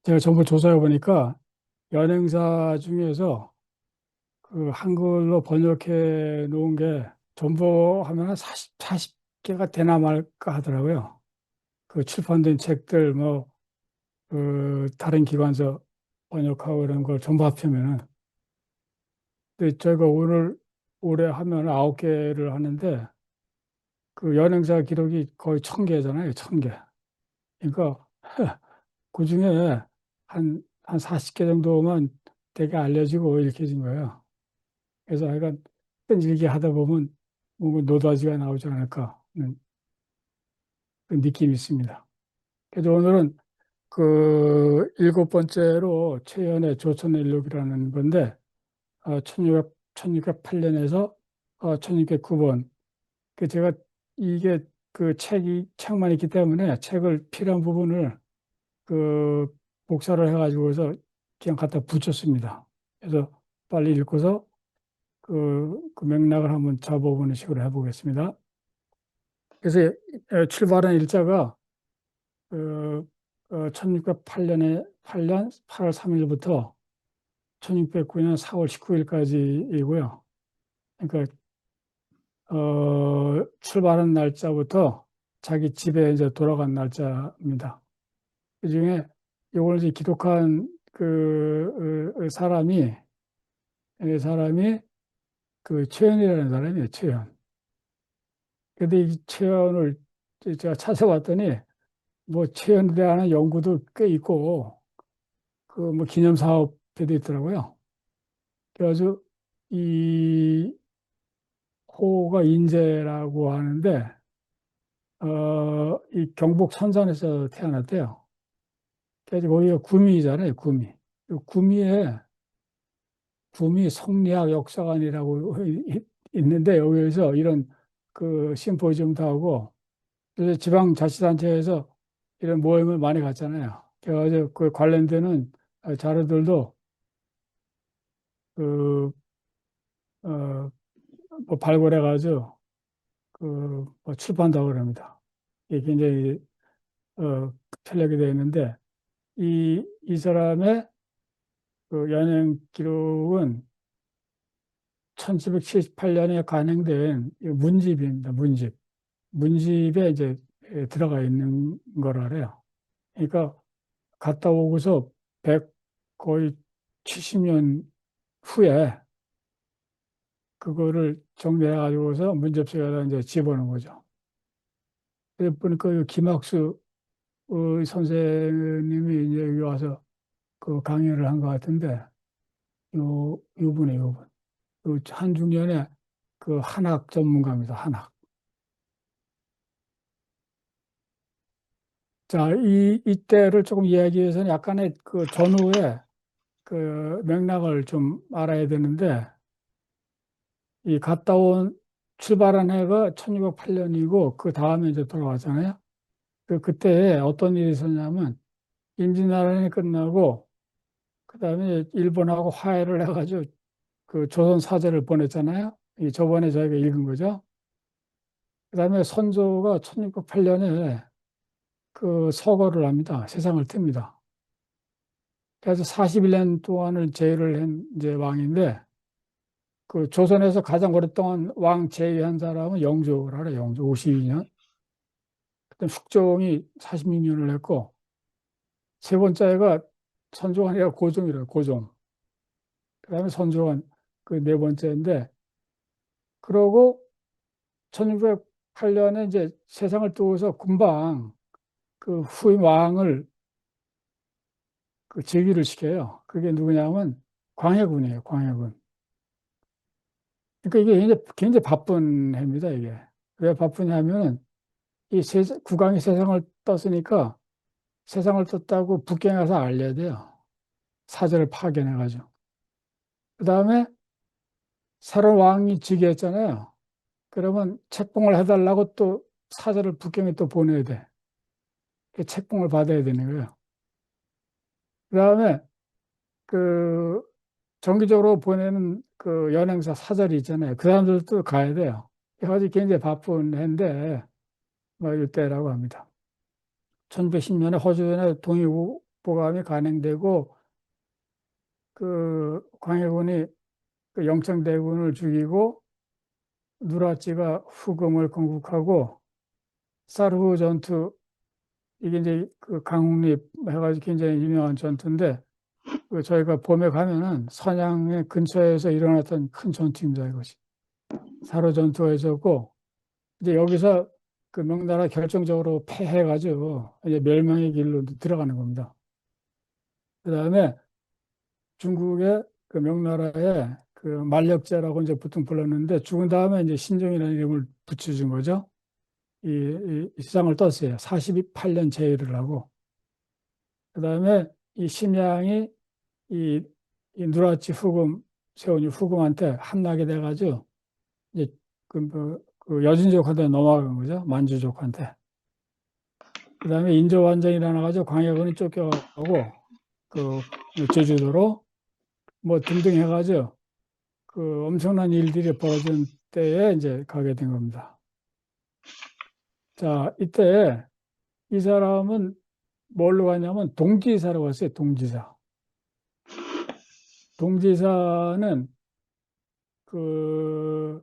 제가 정보 조사해 보니까 연행사 중에서 그 한글로 번역해 놓은 게 전부 하면 한 40개가 되나 말까 하더라고요. 그 출판된 책들, 뭐, 그 다른 기관서 번역하고 이런 걸 전부 합치면은. 근데 저희가 올해 하면 9개를 하는데 그 연행사 기록이 거의 1000개잖아요. 1000개. 그러니까 그 중에 한 40개 정도만 되게 알려지고 읽혀진 거예요. 그래서 하여간 끈질기게 하다 보면 뭔가 노다지가 나오지 않을까 하는 그 느낌이 있습니다. 그래서 오늘은 그 일곱 번째로 최연의 조선일록이라는 건데, 1608년에서 1609번. 그 제가 이게 그 책만 있기 때문에 책을 필요한 부분을 그 복사를 해가지고서 그냥 갖다 붙였습니다. 그래서 빨리 읽고서 그 맥락을 한번 잡아보는 식으로 해보겠습니다. 그래서 출발한 일자가 1608년에 8월 3일부터 1609년 4월 19일까지이고요. 그러니까 출발한 날짜부터 자기 집에 이제 돌아간 날짜입니다. 그중에 이걸 이제 기록한 사람이 그 최연이라는 사람이에요. 최연. 근데 이 최연을 제가 찾아봤더니 뭐 최연에 대한 연구도 꽤 있고 그 뭐 기념 사업회도 있더라고요. 그래가지고 이 호가 인제라고 하는데 이 경북 선산에서 태어났대요. 그래서 거기가 구미잖아요, 구미. 그 구미 성리학 역사관이라고 있는데 여기에서 이런 그 심포지움도 하고 그래서 지방자치단체에서 이런 모임을 많이 갔잖아요. 그래가지고 그 관련되는 자료들도 그, 어, 뭐 발굴해가지고 그뭐 출판다고 그럽니다. 이게 굉장히 편리하게 되어 있는데 이 사람의 그 연행 기록은 1778년에 간행된 이 문집입니다. 문집. 문집에 이제 들어가 있는 거라래요. 그러니까 갔다 오고서 100 거의 70년 후에 그거를 정리해 가지고서 문접시에다 이제 집어넣은 거죠. 그래 보니까 이 김학수 선생님이 이제 여기 와서 그 강연을 한 것 같은데 요분에 요 한중년의 그 한학 전문가입니다. 한학. 자, 이때를 조금 이야기하기 위해서는 약간의 그 전후에 그 맥락을 좀 알아야 되는데 이 갔다 온 출발한 해가 1608년이고 그 다음에 이제 돌아왔잖아요. 그때 어떤 일이 있었냐면 임진왜란이 끝나고 그다음에 일본하고 화해를 해가지고 그 조선 사제를 보냈잖아요. 이 저번에 저희가 읽은 거죠. 그다음에 선조가 1608년에 그 서거를 합니다. 세상을 틉니다. 그래서 41년 동안을 제위를 한 이제 왕인데 그 조선에서 가장 오랫동안 왕 제위한 사람은 영조를 알아요. 영조 52년. 그다음 숙종이 46년을 했고 세 번째가 선종환이라 고종이래요. 고종. 그다음에 선종환 그 네 번째인데 그러고 1608년에 이제 세상을 뜨고서 금방 그 후임 왕을 그 즉위를 시켜요. 그게 누구냐면 광해군이에요. 광해군. 그러니까 이게 굉장히 바쁜 해입니다. 이게 왜 바쁘냐면은 국왕이 세상을 떴으니까 세상을 떴다고 북경에 가서 알려야 돼요. 사절을 파견해가지고. 그 다음에 새로운 왕이 즉위했잖아요. 그러면 책봉을 해달라고 또 사절을 북경에 또 보내야 돼. 그 책봉을 받아야 되는 거예요. 그 다음에 그 정기적으로 보내는 그 연행사 사절이 있잖아요. 그 사람들도 가야 돼요. 그래가지고 굉장히 바쁜 해인데, 뭐, 이때라고 합니다. 1910년에 호주에 동이고 보감이 간행되고 그 광해군이 그 영창대군을 죽이고 누라찌가 후금을 건국하고 사르후 전투 이게 이제 그 강홍립 해가지고 굉장히 유명한 전투인데 그 저희가 봄에 가면은 선양의 근처에서 일어났던 큰 전투입니다. 이것이 사르 전투가 있었고 이제 여기서 그 명나라 결정적으로 패해가지고 이제 멸망의 길로 들어가는 겁니다. 그다음에 중국의 그 명나라의 그 만력제라고 이제 보통 불렀는데 죽은 다음에 이제 신종이라는 이름을 붙여준 거죠. 이 세상을 떴어요. 48년 제위를 하고. 그다음에 이 심양이 이, 이 누라치 후금, 세운이 후금한테 한나게 돼가지고 이제 그 여진족한테 넘어간 거죠. 만주족한테. 그다음에 인조완전이 일어나가지고 광해군이 쫓겨가고 그 제주도로 뭐 등등 해가지고 그 엄청난 일들이 벌어진 때에 이제 가게 된 겁니다. 자, 이때 이 사람은 뭘로 갔냐면 동지사로 갔어요. 동지사. 동지사는 그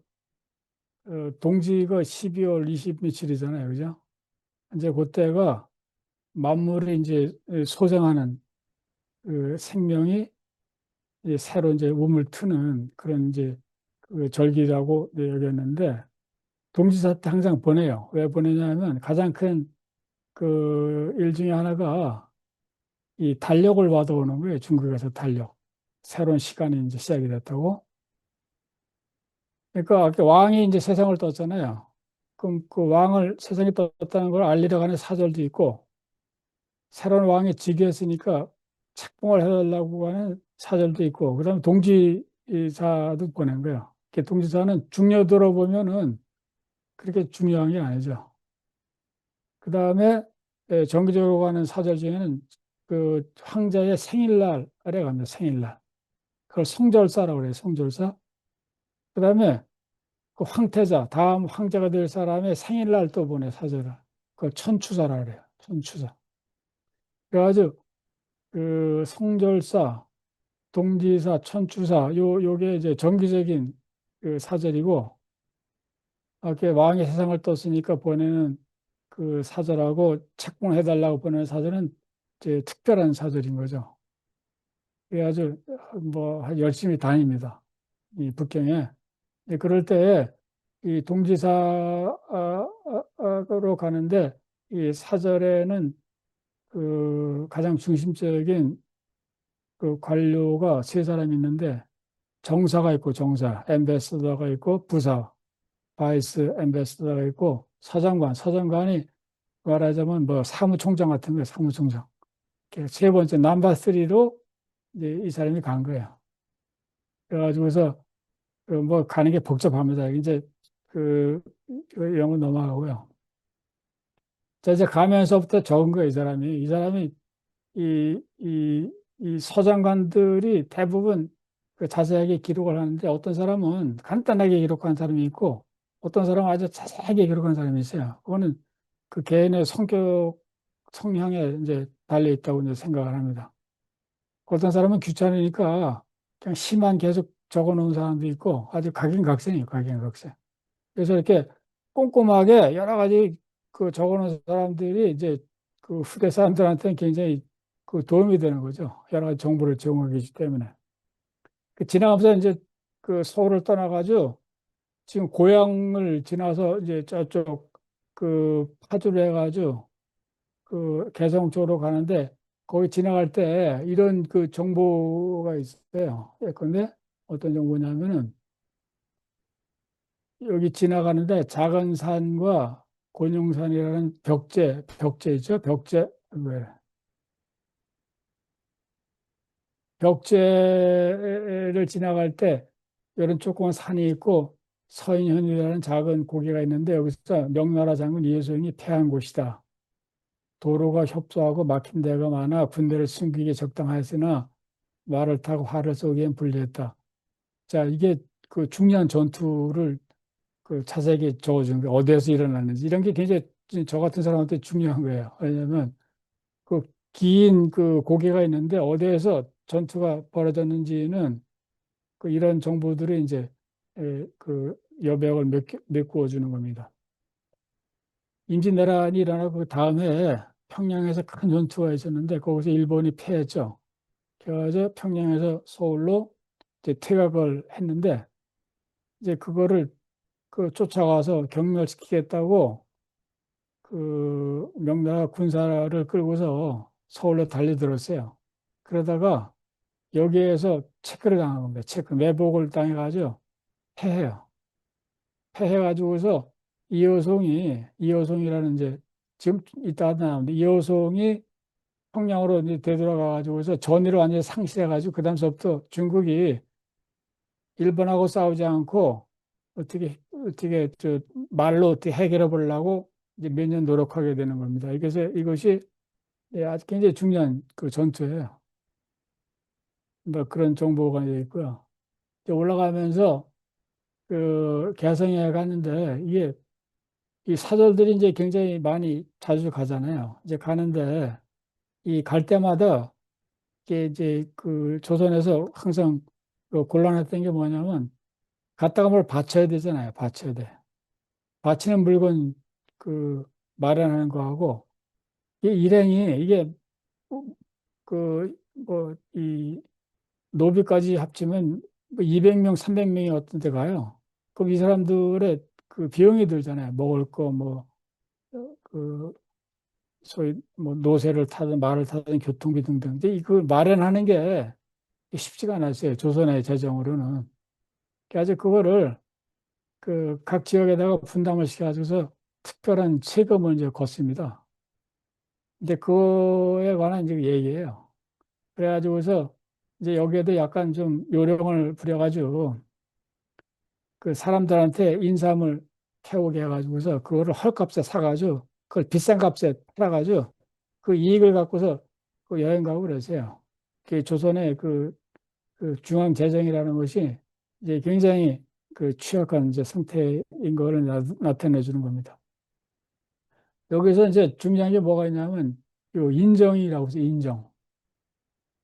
동지가 12월 20 며칠이잖아요. 그죠? 이제 그때가 만물이 이제 소생하는 그 생명이 이제 새로 이제 움을 트는 그런 이제 그 절기라고 여겼는데 동지사 때 항상 보내요. 왜 보내냐면 가장 큰 그 일 중에 하나가 이 달력을 받아오는 거예요. 중국에서 달력. 새로운 시간이 이제 시작이 됐다고. 그러니까 아까 왕이 이제 세상을 떴잖아요. 그럼 그 왕을 세상에 떴다는 걸 알리러 가는 사절도 있고 새로운 왕이 즉위했으니까 책봉을 해달라고 하는 사절도 있고 그다음에 동지사도 보낸 거예요. 동지사는 중요도로 보면은 그렇게 중요한 게 아니죠. 그다음에 정기적으로 가는 사절 중에는 그 황제의 생일날에 갑니다. 생일날. 그걸 성절사라고 그래요. 성절사. 그다음에 그 황태자, 다음 황제가 될 사람의 생일날 또 보내 사절을. 그걸 천추사라 그래요. 천추사. 그래가지고 그 성절사, 동지사, 천추사 요게 이제 정기적인 그 사절이고 이렇게 왕이 세상을 떴으니까 보내는 그 사절하고 책봉해달라고 보내는 사절은 이제 특별한 사절인 거죠. 그래가지고 뭐 열심히 다닙니다. 이 북경에. 그럴 때 이 동지사로 가는데 이 사절에는 그 가장 중심적인 그 관료가 세 사람이 있는데 정사가 있고 정사, 엠베서더가 있고 부사, 바이스 엠베서더가 있고 사장관, 사장관이 말하자면 뭐 사무총장 같은 거예요. 사무총장. 세 번째 넘버 3로 이제 이 사람이 간 거예요. 그래가지고서 그뭐 가는 게 복잡합니다. 이제 그 영어 넘어가고요. 자, 이제 가면서부터 적은 거예요, 이 사람이. 이 사람이 이, 이, 이 서장관들이 대부분 그 자세하게 기록을 하는데 어떤 사람은 간단하게 기록한 사람이 있고 어떤 사람은 아주 자세하게 기록한 사람이 있어요. 그거는 그 개인의 성격, 성향에 이제 달려 있다고 이제 생각을 합니다. 어떤 사람은 귀찮으니까 그냥 시만 계속 적어 놓은 사람도 있고 아주 각인각색이에요, 각인각색. 그래서 이렇게 꼼꼼하게 여러 가지 그 적어 놓은 사람들이 이제 그 후대 사람들한테는 굉장히 그 도움이 되는 거죠. 여러 가지 정보를 제공하기 때문에. 그 지나가면서 이제 그 서울을 떠나가지고 지금 고향을 지나서 이제 저쪽 그 파주를 해가지고 그 개성 쪽으로 가는데 거기 지나갈 때 이런 그 정보가 있어요. 예컨대 어떤 정보냐면은 여기 지나가는데 작은 산과 곤용산이라는 벽제 있죠? 왜? 벽제를 지나갈 때 이런 조그만 산이 있고 서인현이라는 작은 고개가 있는데 여기서 명나라 장군 이해성이 패한 곳이다. 도로가 협소하고 막힌 데가 많아 군대를 숨기기에 적당하였으나 말을 타고 활을 쏘기엔 불리했다. 자, 이게 그 중요한 전투를 그 자세하게 적어주는 거예요. 어디에서 일어났는지. 이런 게 굉장히 저 같은 사람한테 중요한 거예요. 왜냐하면 그 긴 그 고개가 있는데 어디에서 전투가 벌어졌는지는 그 이런 정보들이 이제 그 여백을 메꾸어 주는 겁니다. 임진왜란이 일어나고 그 다음 해에 평양에서 큰 전투가 있었는데 거기서 일본이 패했죠. 그래서 평양에서 서울로 이제 퇴각을 했는데 이제 그거를 그 쫓아가서 경멸시키겠다고 그 명나라 군사를 끌고서 서울로 달려들었어요. 그러다가 여기에서 체크를 당한 겁니다. 체크, 매복을 당해가지고 패해요. 패해가지고서 이여송이라는 이제 지금 이따 나오는데 이여송이 평양으로 이제 되돌아가가지고서 전의를 완전히 상실해가지고 그다음서부터 중국이 일본하고 싸우지 않고 어떻게 저 말로 어떻게 해결해 보려고 이제 몇 년 노력하게 되는 겁니다. 그래서 이것이 아주 굉장히 중요한 그 전투예요. 뭐 그런 정보가 되어 있고요. 이제 올라가면서 그 개성에 갔는데 이게 이 사절들이 이제 굉장히 많이 자주 가잖아요. 이제 가는데 이 갈 때마다 이게 이제 그 조선에서 항상 그 곤란했던 게 뭐냐면 갔다가 뭘 바쳐야 되잖아요. 바쳐야 돼. 바치는 물건 그 마련하는 거하고 이 일행이 이게 그 뭐 이 노비까지 합치면 뭐 200명, 300명이 어떤 데 가요. 그럼 이 사람들의 그 비용이 들잖아요. 먹을 거 뭐 그 소위 뭐 노새를 타든 말을 타든 교통비 등등. 이제 이걸 마련하는 게 쉽지가 않았어요. 조선의 재정으로는. 그래서 그거를 그 각 지역에다가 분담을 시켜가지고서 특별한 세금을 이제 걷습니다. 근데 그거에 관한 이제 얘기예요. 그래가지고서 이제 여기에도 약간 좀 요령을 부려가지고 그 사람들한테 인삼을 태우게 해가지고서 그거를 헐값에 사가지고 그걸 비싼 값에 팔아가지고 그 이익을 갖고서 그 여행 가고 그러세요. 그 조선의 그 중앙 재정이라는 것이 이제 굉장히 그 취약한 이제 상태인 거를 나타내 주는 겁니다. 여기서 이제 중요한 게 뭐가 있냐면 요 인정이라고 해서 인정.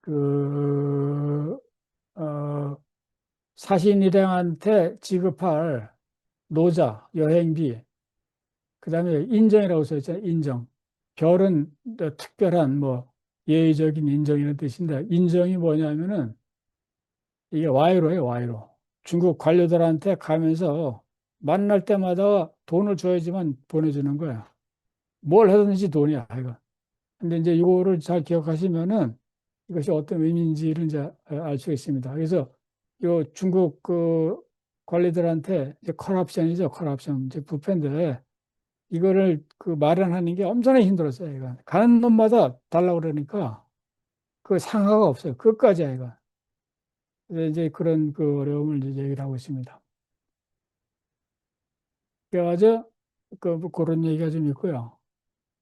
그, 어, 사신 일행한테 지급할 노자, 여행비, 그 다음에 인정이라고 써 있잖아요. 인정. 별은 특별한 뭐 예의적인 인정이라는 뜻인데 인정이 뭐냐면은 이게 와이로예요, 와이로. 중국 관료들한테 가면서 만날 때마다 돈을 줘야지만 보내주는 거야. 뭘 하든지 돈이야, 이거. 근데 이제 이거를 잘 기억하시면은 이것이 어떤 의미인지를 이제 알 수 있습니다. 그래서 요 중국 그 관리들한테 이제 커럽션이죠, 커럽션. 이제 부패인데 이거를 그 마련하는 게 엄청나게 힘들었어요, 이거. 가는 놈마다 달라고 그러니까 그 상하가 없어요. 끝까지야, 이거. 그래서 이제 그런 그 어려움을 이제 얘기를 하고 있습니다. 그래가지고 뭐 그런 얘기가 좀 있고요.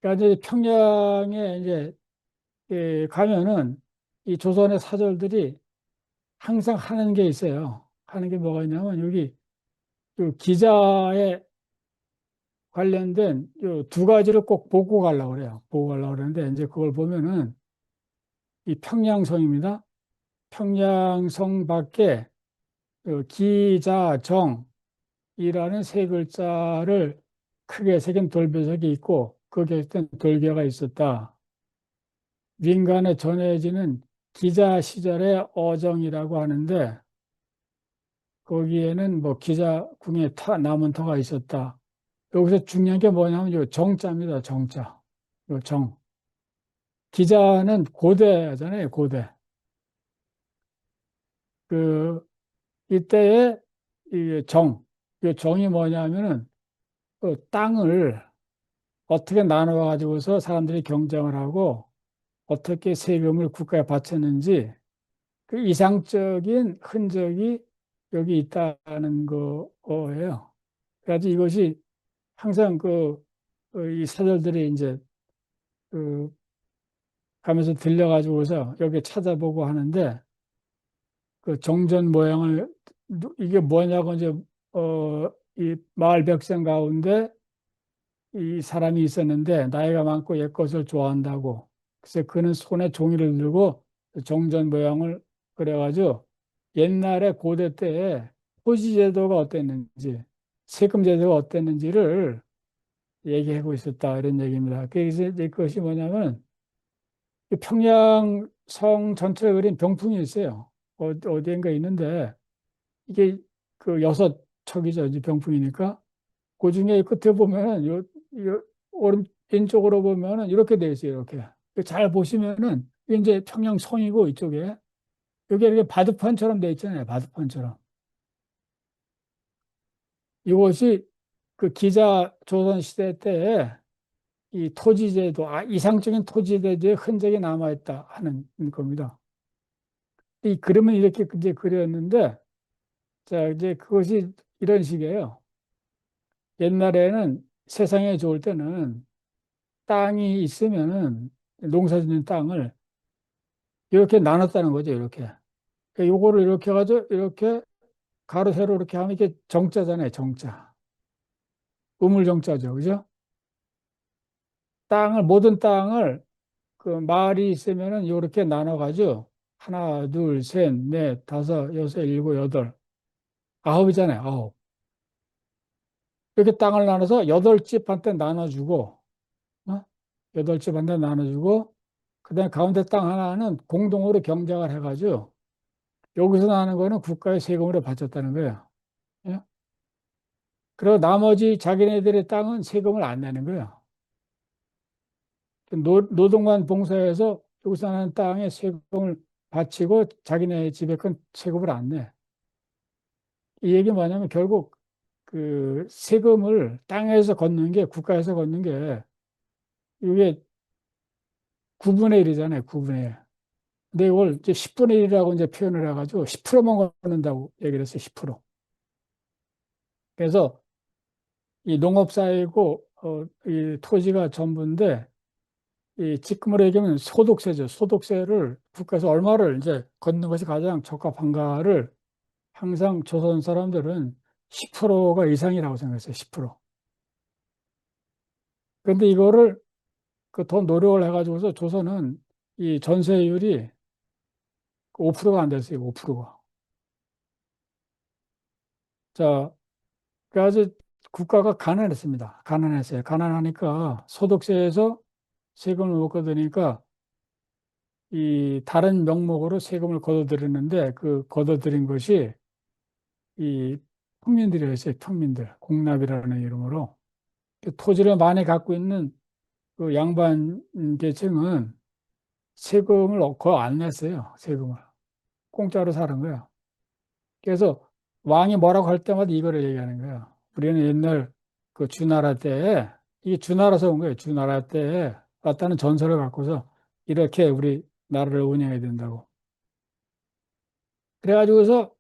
그래가지고 평양에 이제 가면은 이 조선의 사절들이 항상 하는 게 있어요. 하는 게 뭐가 있냐면 여기 그 기자에 관련된 두 가지를 꼭 보고 가려고 그래요. 보고 가려고 그러는데 이제 그걸 보면은 이 평양성입니다. 평양성 밖에 기자정이라는 세 글자를 크게 새긴 돌배석이 있고 거기에 돌개가 있었다. 민간에 전해지는 기자 시절의 어정이라고 하는데 거기에는 뭐 기자궁에 남은 터가 있었다. 여기서 중요한 게 뭐냐면 요 정자입니다. 정자. 요 정. 기자는 고대잖아요. 고대. 그 이때의 이 정. 이 정이 뭐냐면은 그 땅을 어떻게 나눠 가지고서 사람들이 경쟁을 하고 어떻게 세금을 국가에 바쳤는지 그 이상적인 흔적이 여기 있다는 거예요. 그래서 이것이 항상 이 사절들이 이제 그 가면서 들려가지고서 여기 찾아보고 하는데 그 정전 모양을 이게 뭐냐고 이제 이 마을 백성 가운데 이 사람이 있었는데 나이가 많고 옛것을 좋아한다고 그래서 그는 손에 종이를 들고 정전 모양을 그려가지고 옛날에 고대 때에 토지 제도가 어땠는지, 세금 제도가 어땠는지를 얘기하고 있었다 이런 얘기입니다. 그래서 이제 그것이 뭐냐면 이 평양성 전체를 그린 병풍이 있어요. 어디인가 있는데 이게 그 여섯 척이죠. 이제 병풍이니까. 그 중에 끝에 보면은 오른 왼쪽으로 보면은 이렇게 돼 있어요. 이렇게. 잘 보시면은 이게 이제 평양성이고 이쪽에 여기 이렇게 바둑판처럼 돼 있잖아요. 바둑판처럼. 이것이 그 기자 조선 시대 때에 이 토지제도, 이상적인 토지제도의 흔적이 남아있다 하는 겁니다. 이 그림은 이렇게 이제 그렸는데, 자, 이제 그것이 이런 식이에요. 옛날에는 세상에 좋을 때는 땅이 있으면은 농사 짓는 땅을 이렇게 나눴다는 거죠, 이렇게. 그러니까 요거를 이렇게 해가지고 이렇게 가로, 세로 이렇게 하면 이게 정자잖아요, 정자. 우물정자죠, 그죠? 모든 땅을 그 말이 있으면은 이렇게 나눠가지고 하나, 둘, 셋, 넷, 다섯, 여섯, 일곱, 여덟, 아홉이잖아요. 아홉. 이렇게 땅을 나눠서 여덟 집한테 나눠주고, 어? 여덟 집한테 나눠주고, 그다음에 가운데 땅 하나는 공동으로 경작을 해가지고 여기서 나는 거는 국가의 세금으로 바쳤다는 거예요. 예? 그리고 나머지 자기네들의 땅은 세금을 안 내는 거예요. 노동만 봉사해서 여기서 나는 땅에 세금을 바치고 자기네 집에 건 세금을 안 내. 이 얘기 뭐냐면 결국 그 세금을 땅에서 걷는 게 국가에서 걷는 게 이게 9분의 1이잖아요. 9분의 1. 근데 이걸 이제 10분의 1이라고 이제 표현을 해가지고 10%만 걷는다고 얘기를 했어요. 10%. 그래서 이 농업사회고 이 토지가 전부인데 이 지금으로 얘기하면 소득세죠. 소득세를 국가에서 얼마를 이제 걷는 것이 가장 적합한가를 항상 조선 사람들은 10%가 이상이라고 생각했어요. 10%. 그런데 이거를 그 더 노력을 해가지고서 조선은 이 전세율이 5%가 안 됐어요. 5%가. 자, 그래서 국가가 가난했습니다. 가난했어요. 가난하니까 소득세에서 세금을 못 걷으니까 이 다른 명목으로 세금을 걷어들였는데 그 걷어들인 것이 이 평민들이었어요. 평민들. 공납이라는 이름으로. 그 토지를 많이 갖고 있는 그 양반 계층은 세금을 거의 안 냈어요. 세금을. 공짜로 사는 거야. 그래서 왕이 뭐라고 할 때마다 이거를 얘기하는 거야. 우리는 옛날 그 주나라 때에, 이게 주나라에서 온 거예요. 주나라 때에 왔다는 전설을 갖고서 이렇게 우리 나라를 운영해야 된다고. 그래가지고서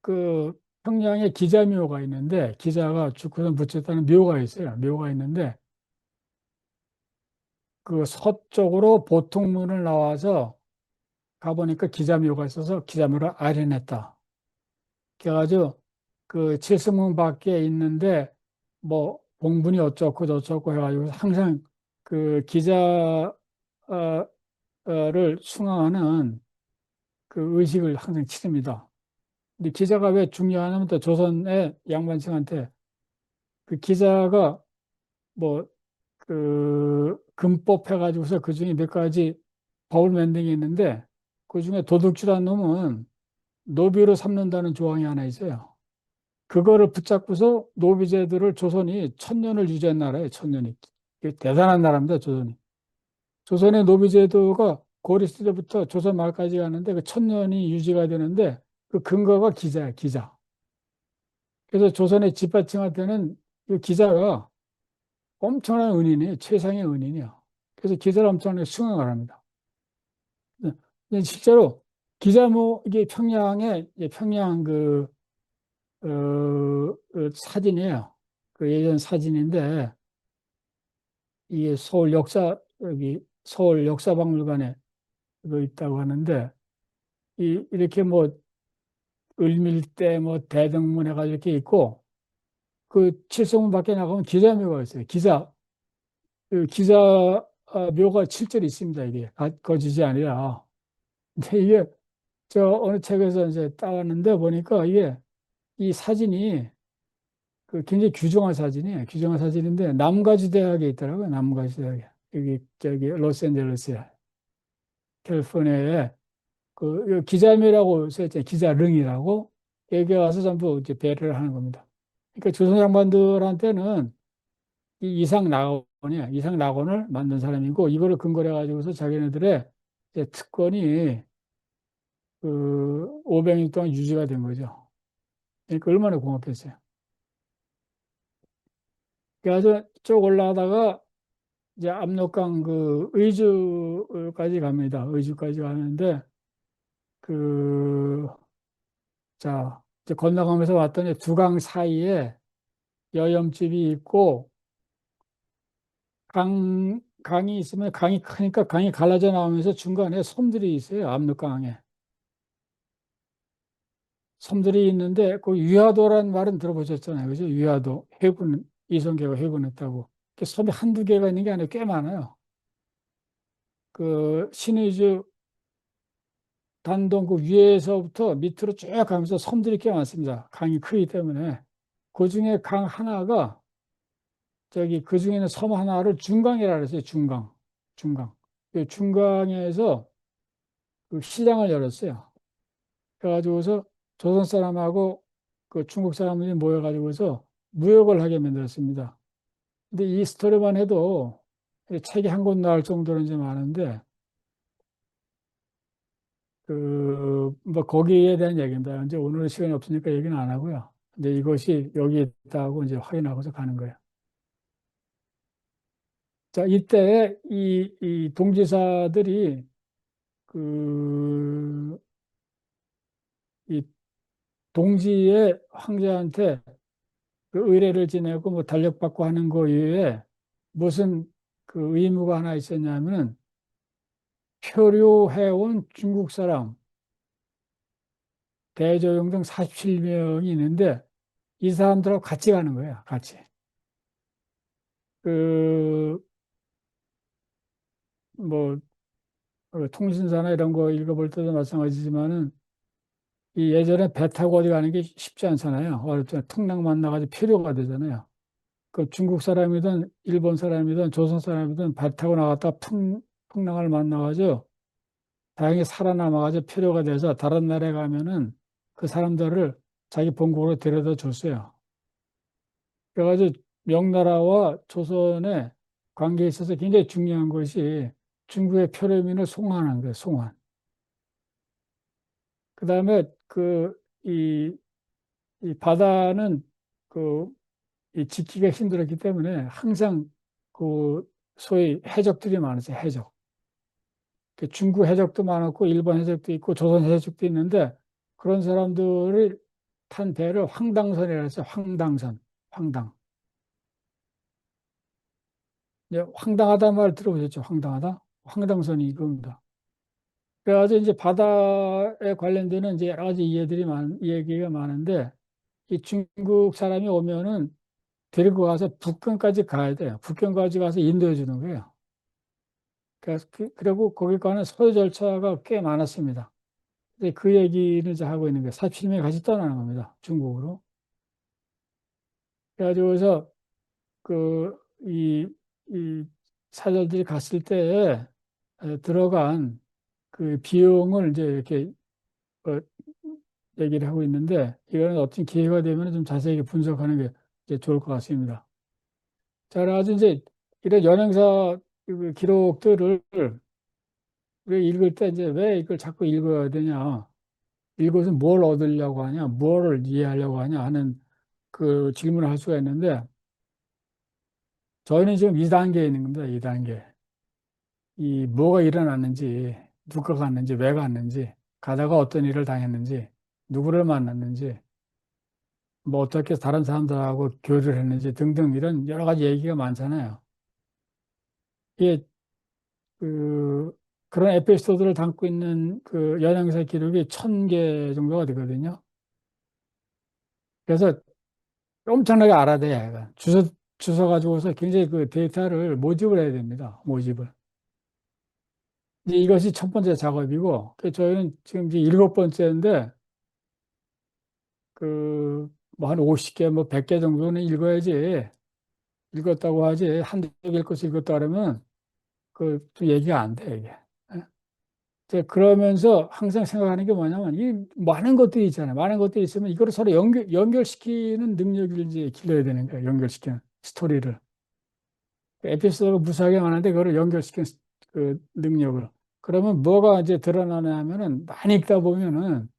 그 평양에 기자묘가 있는데 기자가 죽고서 묻혔다는 묘가 있어요. 묘가 있는데 그 서쪽으로 보통문을 나와서 가보니까 기자묘가 있어서 기자묘를 알아냈다. 그래가지고 그 칠성문 밖에 있는데 뭐 봉분이 어쩌고 저쩌고 해가지고 항상 그 기자를 숭앙하는 그 의식을 항상 치릅니다. 근데 기자가 왜 중요하냐면 또 조선의 양반층한테 그 기자가 뭐 그 금법 해가지고서 그 중에 몇 가지 법을 만든 게 있는데 그 중에 도둑질한 놈은 노비로 삼는다는 조항이 하나 있어요. 그거를 붙잡고서 노비제도를 조선이 1000년을 유지한 나라예요. 1000년이. 대단한 나라입니다. 조선이. 조선의 노비제도가 고려 시대부터 조선 말까지 가는데 그 1000년이 유지가 되는데 그 근거가 기자야. 기자. 그래서 조선의 집화층한테는 이 기자가 엄청난 은인이에요. 최상의 은인이야. 그래서 기자를 엄청나게 숭앙을 합니다. 근데 실제로 기자모 이게 평양에 평양 사진이에요. 그 예전 사진인데 이게 여기 서울 역사박물관에 있다고 하는데 이렇게 뭐 을밀대 뭐 대등문 해가지고 이렇게 있고 그 칠성문 밖에 나가면 기자묘가 있어요. 기자 묘가 실제로 있습니다. 이게 거짓이 아니라. 근데 이게 저 어느 책에서 이제 따왔는데 보니까 이게 이 사진이 그 굉장히 규정한 사진이에요. 규정한 사진인데 남가주 대학에 있더라고요. 남가주 대학에. 여기 저기 로스앤젤레스에 캘리포니아에 그 기자묘라고 써있잖아요. 기자릉이라고 여기 와서 전부 이제 배를 하는 겁니다. 그러니까 조선 장관들한테는 이 이상 낙원을 만든 사람이고 이거를 근거로 해가지고서 자기네들의 이제 특권이 그 500년 동안 유지가 된 거죠. 그러니까 얼마나 고맙겠어요. 그래서 쭉 올라가다가 이제 압록강 그 의주까지 갑니다. 의주까지 가는데 그 자 이제 건너가면서 왔더니 두 강 사이에 여염집이 있고 강이 있으면 강이 크니까 강이 갈라져 나오면서 중간에 섬들이 있어요. 압록강에. 섬들이 있는데 그 위화도라는 말은 들어보셨잖아요. 그죠? 위화도 해군 이성계가 해군했다고. 그 섬이 한두 개가 있는 게 아니라 꽤 많아요. 그 신의주 단동 그 위에서부터 밑으로 쭉 가면서 섬들이 꽤 많습니다. 강이 크기 때문에. 그 중에 강 하나가 저기 그 중에는 섬 하나를 중강이라 그랬어요. 중강. 중강. 그 중강에서 그 시장을 열었어요. 그래가지고서 조선 사람하고 그 중국 사람들이 모여가지고서 무역을 하게 만들었습니다. 근데 이 스토리만 해도 책이 한 권 나올 정도로 이제 많은데 그 뭐 거기에 대한 얘기입니다. 이제 오늘은 시간이 없으니까 얘기는 안 하고요. 근데 이것이 여기 있다고 이제 확인하고서 가는 거예요. 자, 이때 이 동지사들이 그 이 동지의 황제한테 그 의뢰를 지내고 뭐 달력받고 하는 거 이외에 무슨 그 의무가 하나 있었냐면은 표류해온 중국 사람 대조영 등 47명이 있는데 이 사람들하고 같이 가는 거예요. 같이. 그 뭐 통신사나 이런 거 읽어볼 때도 마찬가지지만은 이 예전에 배 타고 어디 가는 게 쉽지 않잖아요. 어릴 때 통낭 만나가지고 표류가 되잖아요. 그 중국 사람이든 일본 사람이든 조선 사람이든 배 타고 나갔다 풍랑을 만나가지고 다행히 살아남아가지고 표류가 돼서 다른 나라에 가면은 그 사람들을 자기 본국으로 데려다 줬어요. 그래가지고 명나라와 조선의 관계에 있어서 굉장히 중요한 것이 중국의 표류민을 송환한 거예요, 송환. 그 다음에 이 바다는 이 짓기가 힘들었기 때문에 항상 그 소위 해적들이 많았어요, 해적. 그 중국 해적도 많았고, 일본 해적도 있고, 조선 해적도 있는데, 그런 사람들을 탄 배를 황당선이라고 해서 황당선, 황당. 네, 황당하다 말 들어보셨죠? 황당하다? 황당선이 이겁니다. 그래가지고 이제 바다에 관련되는 이제 여러 가지 얘기가 많은데, 이 중국 사람이 오면은 데리고 가서 북경까지 가야 돼요. 북경까지 가서 인도해 주는 거예요. 그래서 그리고 거기 가는 소요 절차가 꽤 많았습니다. 근데 그 얘기를 이제 하고 있는 거예요. 47명이 같이 떠나는 겁니다. 중국으로. 그래가지고서 그, 이 사절들이 갔을 때에 들어간 그 비용을 이제 이렇게 어, 얘기를 하고 있는데 이거는 어떤 기회가 되면 좀 자세하게 분석하는 게 이제 좋을 것 같습니다. 자, 그래가지고 이제 이런 연행사 그 기록들을 우리가 읽을 때 이제 왜 이걸 자꾸 읽어야 되냐. 이것은 뭘 얻으려고 하냐, 뭘 이해하려고 하냐 하는 그 질문을 할 수가 있는데, 저희는 지금 2단계에 있는 겁니다. 2단계. 이 뭐가 일어났는지, 누가 갔는지, 왜 갔는지, 가다가 어떤 일을 당했는지, 누구를 만났는지, 뭐 어떻게 다른 사람들하고 교류를 했는지 등등 이런 여러 가지 얘기가 많잖아요. 이게 그 그런 에피소드를 담고 있는 그 연양사 기록이 1,000개 정도가 되거든요. 그래서 엄청나게 알아야 돼요. 얘가. 주워 가지고서 굉장히 그 데이터를 모집을 해야 됩니다. 모집을. 이제 이것이 첫 번째 작업이고, 저희는 지금 이제 일곱 번째인데, 뭐 한 50개, 뭐 100개 정도는 읽어야지, 읽었다고 하지, 한두 개 읽고서 읽었다 그러면, 좀 얘기가 안 돼, 이게. 예? 이제 그러면서 항상 생각하는 게 뭐냐면, 이 많은 것들이 있잖아요. 많은 것들이 있으면 이거를 서로 연결시키는 능력을 이제 길러야 되는 거예요. 연결시키는 스토리를. 에피소드가 무수하게 많은데, 그거를 연결시키는 그 능력을. 그러면 뭐가 이제 드러나냐 하면은, 많이 읽다 보면은,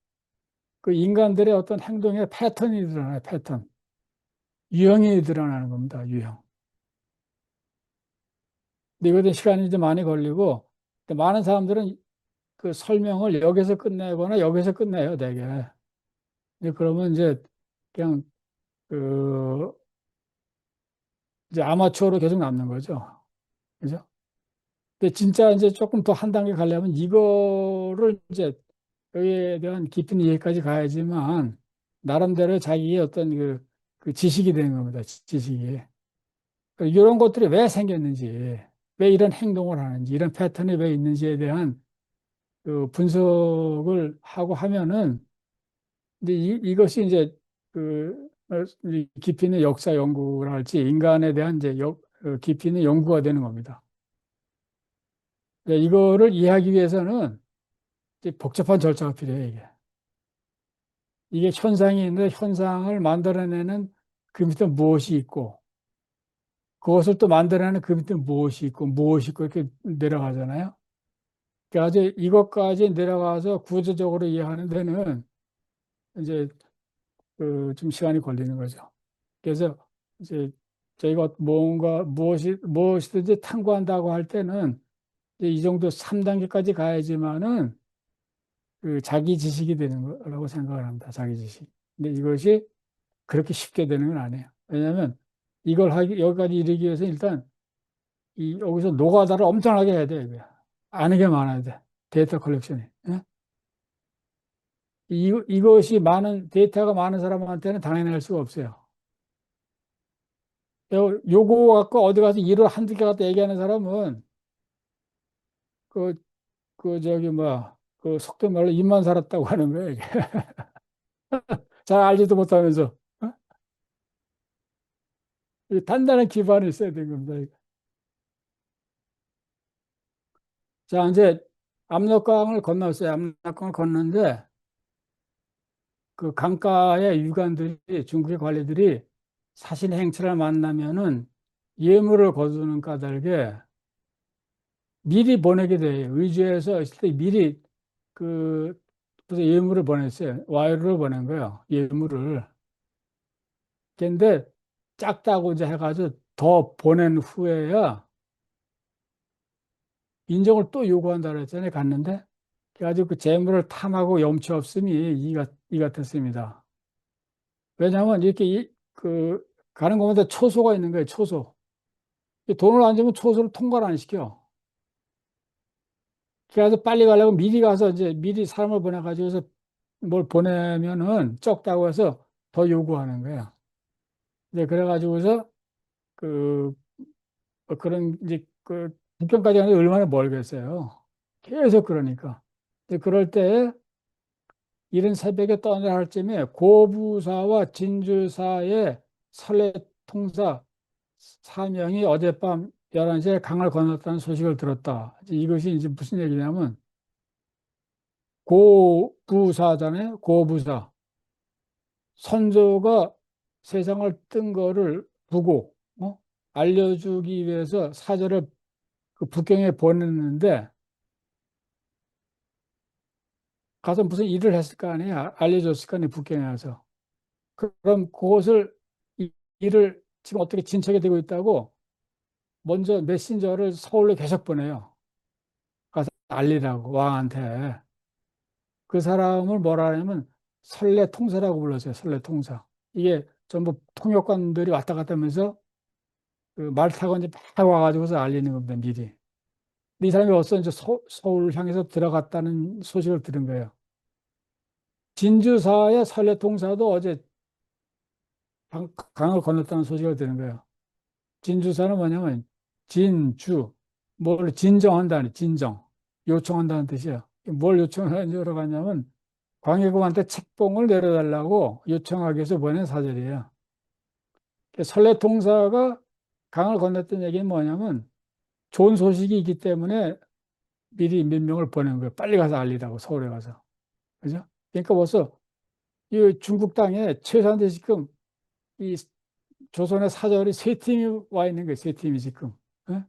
그 인간들의 어떤 행동의 패턴이 드러나요, 패턴. 유형이 드러나는 겁니다, 유형. 근데 이것도 시간이 좀 많이 걸리고, 근데 많은 사람들은 그 설명을 여기서 끝내거나 여기서 끝내요, 되게. 이제 그러면 이제 그냥 그 이제 아마추어로 계속 남는 거죠. 그죠? 근데 진짜 이제 조금 더 한 단계 가려면 이거를 이제 여기에 대한 깊은 이해까지 가야지만 나름대로 자기의 어떤 그 지식이 되는 겁니다. 지식이. 이런 것들이 왜 생겼는지, 왜 이런 행동을 하는지, 이런 패턴이 왜 있는지에 대한 그 분석을 하고 하면은 이제 이것이 이제 이 깊이 있는 역사 연구라 할지 인간에 대한 이제 깊이 있는 연구가 되는 겁니다. 이거를 이해하기 위해서는 이제 복잡한 절차가 필요해요, 이게. 이게 현상이 있는데 현상을 만들어내는 그 밑에 무엇이 있고, 그것을 또 만들어내는 그 밑에 무엇이 있고 이렇게 내려가잖아요. 그러니까 이제 이것까지 내려가서 구조적으로 이해하는 데는 이제 좀 시간이 걸리는 거죠. 그래서 이제 저희가 뭔가 무엇이든지 탐구한다고 할 때는 이제 이 정도 3단계까지 가야지만은 그 자기 지식이 되는 거라고 생각을 합니다. 자기 지식. 근데 이것이 그렇게 쉽게 되는 건 아니에요. 왜냐하면 여기까지 이르기 위해서 일단 여기서 노가다를 엄청나게 해야 돼요. 이거. 아는 게 많아야 돼. 데이터 컬렉션이. 예? 이것이 데이터가 많은 사람한테는 당연히 할 수가 없어요. 요거 갖고 어디 가서 일을 한두 개 갖다 얘기하는 사람은 그, 저기 뭐야, 속된 말로 입만 살았다고 하는 거예요, 이게. 잘 알지도 못하면서. 어? 이 단단한 기반이 있어야 되는 겁니다. 이거. 자, 이제 압록강을 건넜어요. 압록강을 건넜는데 그 강가의 유관들이 중국의 관리들이 사신 행차를 만나면은 예물을 거두는 까닭에 미리 보내게 돼요. 의주에서 있을 때 미리 그 그래서 예물을 보냈어요. 와이르를 보낸 거예요. 예물을. 근데 작다고 이제 해가지고 더 보낸 후에야 인정을 또 요구한다 그랬잖아요. 갔는데 그래가지고 그 재물을 탐하고 염치 없음이 이 같았습니다. 왜냐하면 이렇게 가는 곳마다 초소가 있는 거예요. 초소. 돈을 안 주면 초소를 통과를 안 시켜. 그래서 빨리 가려고 미리 가서 이제 미리 사람을 보내가지고서 뭘 보내면은 적다고 해서 더 요구하는 거야. 이제 그래가지고서 그 그런 이제 북경까지 가는데 얼마나 멀겠어요. 계속 그러니까. 근데 그럴 때 이른 새벽에 떠나야 할 쯤에 고부사와 진주사의 선례 통사 사명이 어젯밤 11시에 강을 건넜다는 소식을 들었다. 이것이 이제 무슨 얘기냐면 고부사잖아요. 고부사. 선조가 세상을 뜬 거를 보고 알려주기 위해서 사절을 그 북경에 보냈는데 가서 무슨 일을 했을 거 아니야. 알려줬을 거 아니야. 북경에 가서. 그럼 그것을 일을 지금 어떻게 진척이 되고 있다고 먼저 메신저를 서울로 계속 보내요. 가서 알리라고 왕한테. 그 사람을 뭐라 하냐면 선례통사라고 불렀어요. 선례통사. 이게 전부 통역관들이 왔다 갔다 하면서 그말 타고 이제 막 와가지고서 알리는 겁니다. 미리. 근데 이 사람이 어서 이제 서울 향해서 들어갔다는 소식을 들은 거예요. 진주사의 선례통사도 어제 강을 건넜다는 소식을 들은 거예요. 진주사는 뭐냐면 진주, 뭘 진정한다는 진정. 요청한다는 뜻이야. 뭘 요청하는 줄 알았냐면 광해군한테 책봉을 내려달라고 요청하기 위해서 보낸 사절이에요. 설레통사가 강을 건넜던 얘기는 뭐냐면 좋은 소식이 있기 때문에 미리 민명을 보낸 거예요. 빨리 가서 알리라고, 서울에 가서. 그죠? 그러니까 벌써 이 중국 땅에 최소한대 지금 이 조선의 사절이 세 팀이 와 있는 거예요. 세 팀이 지금. 예?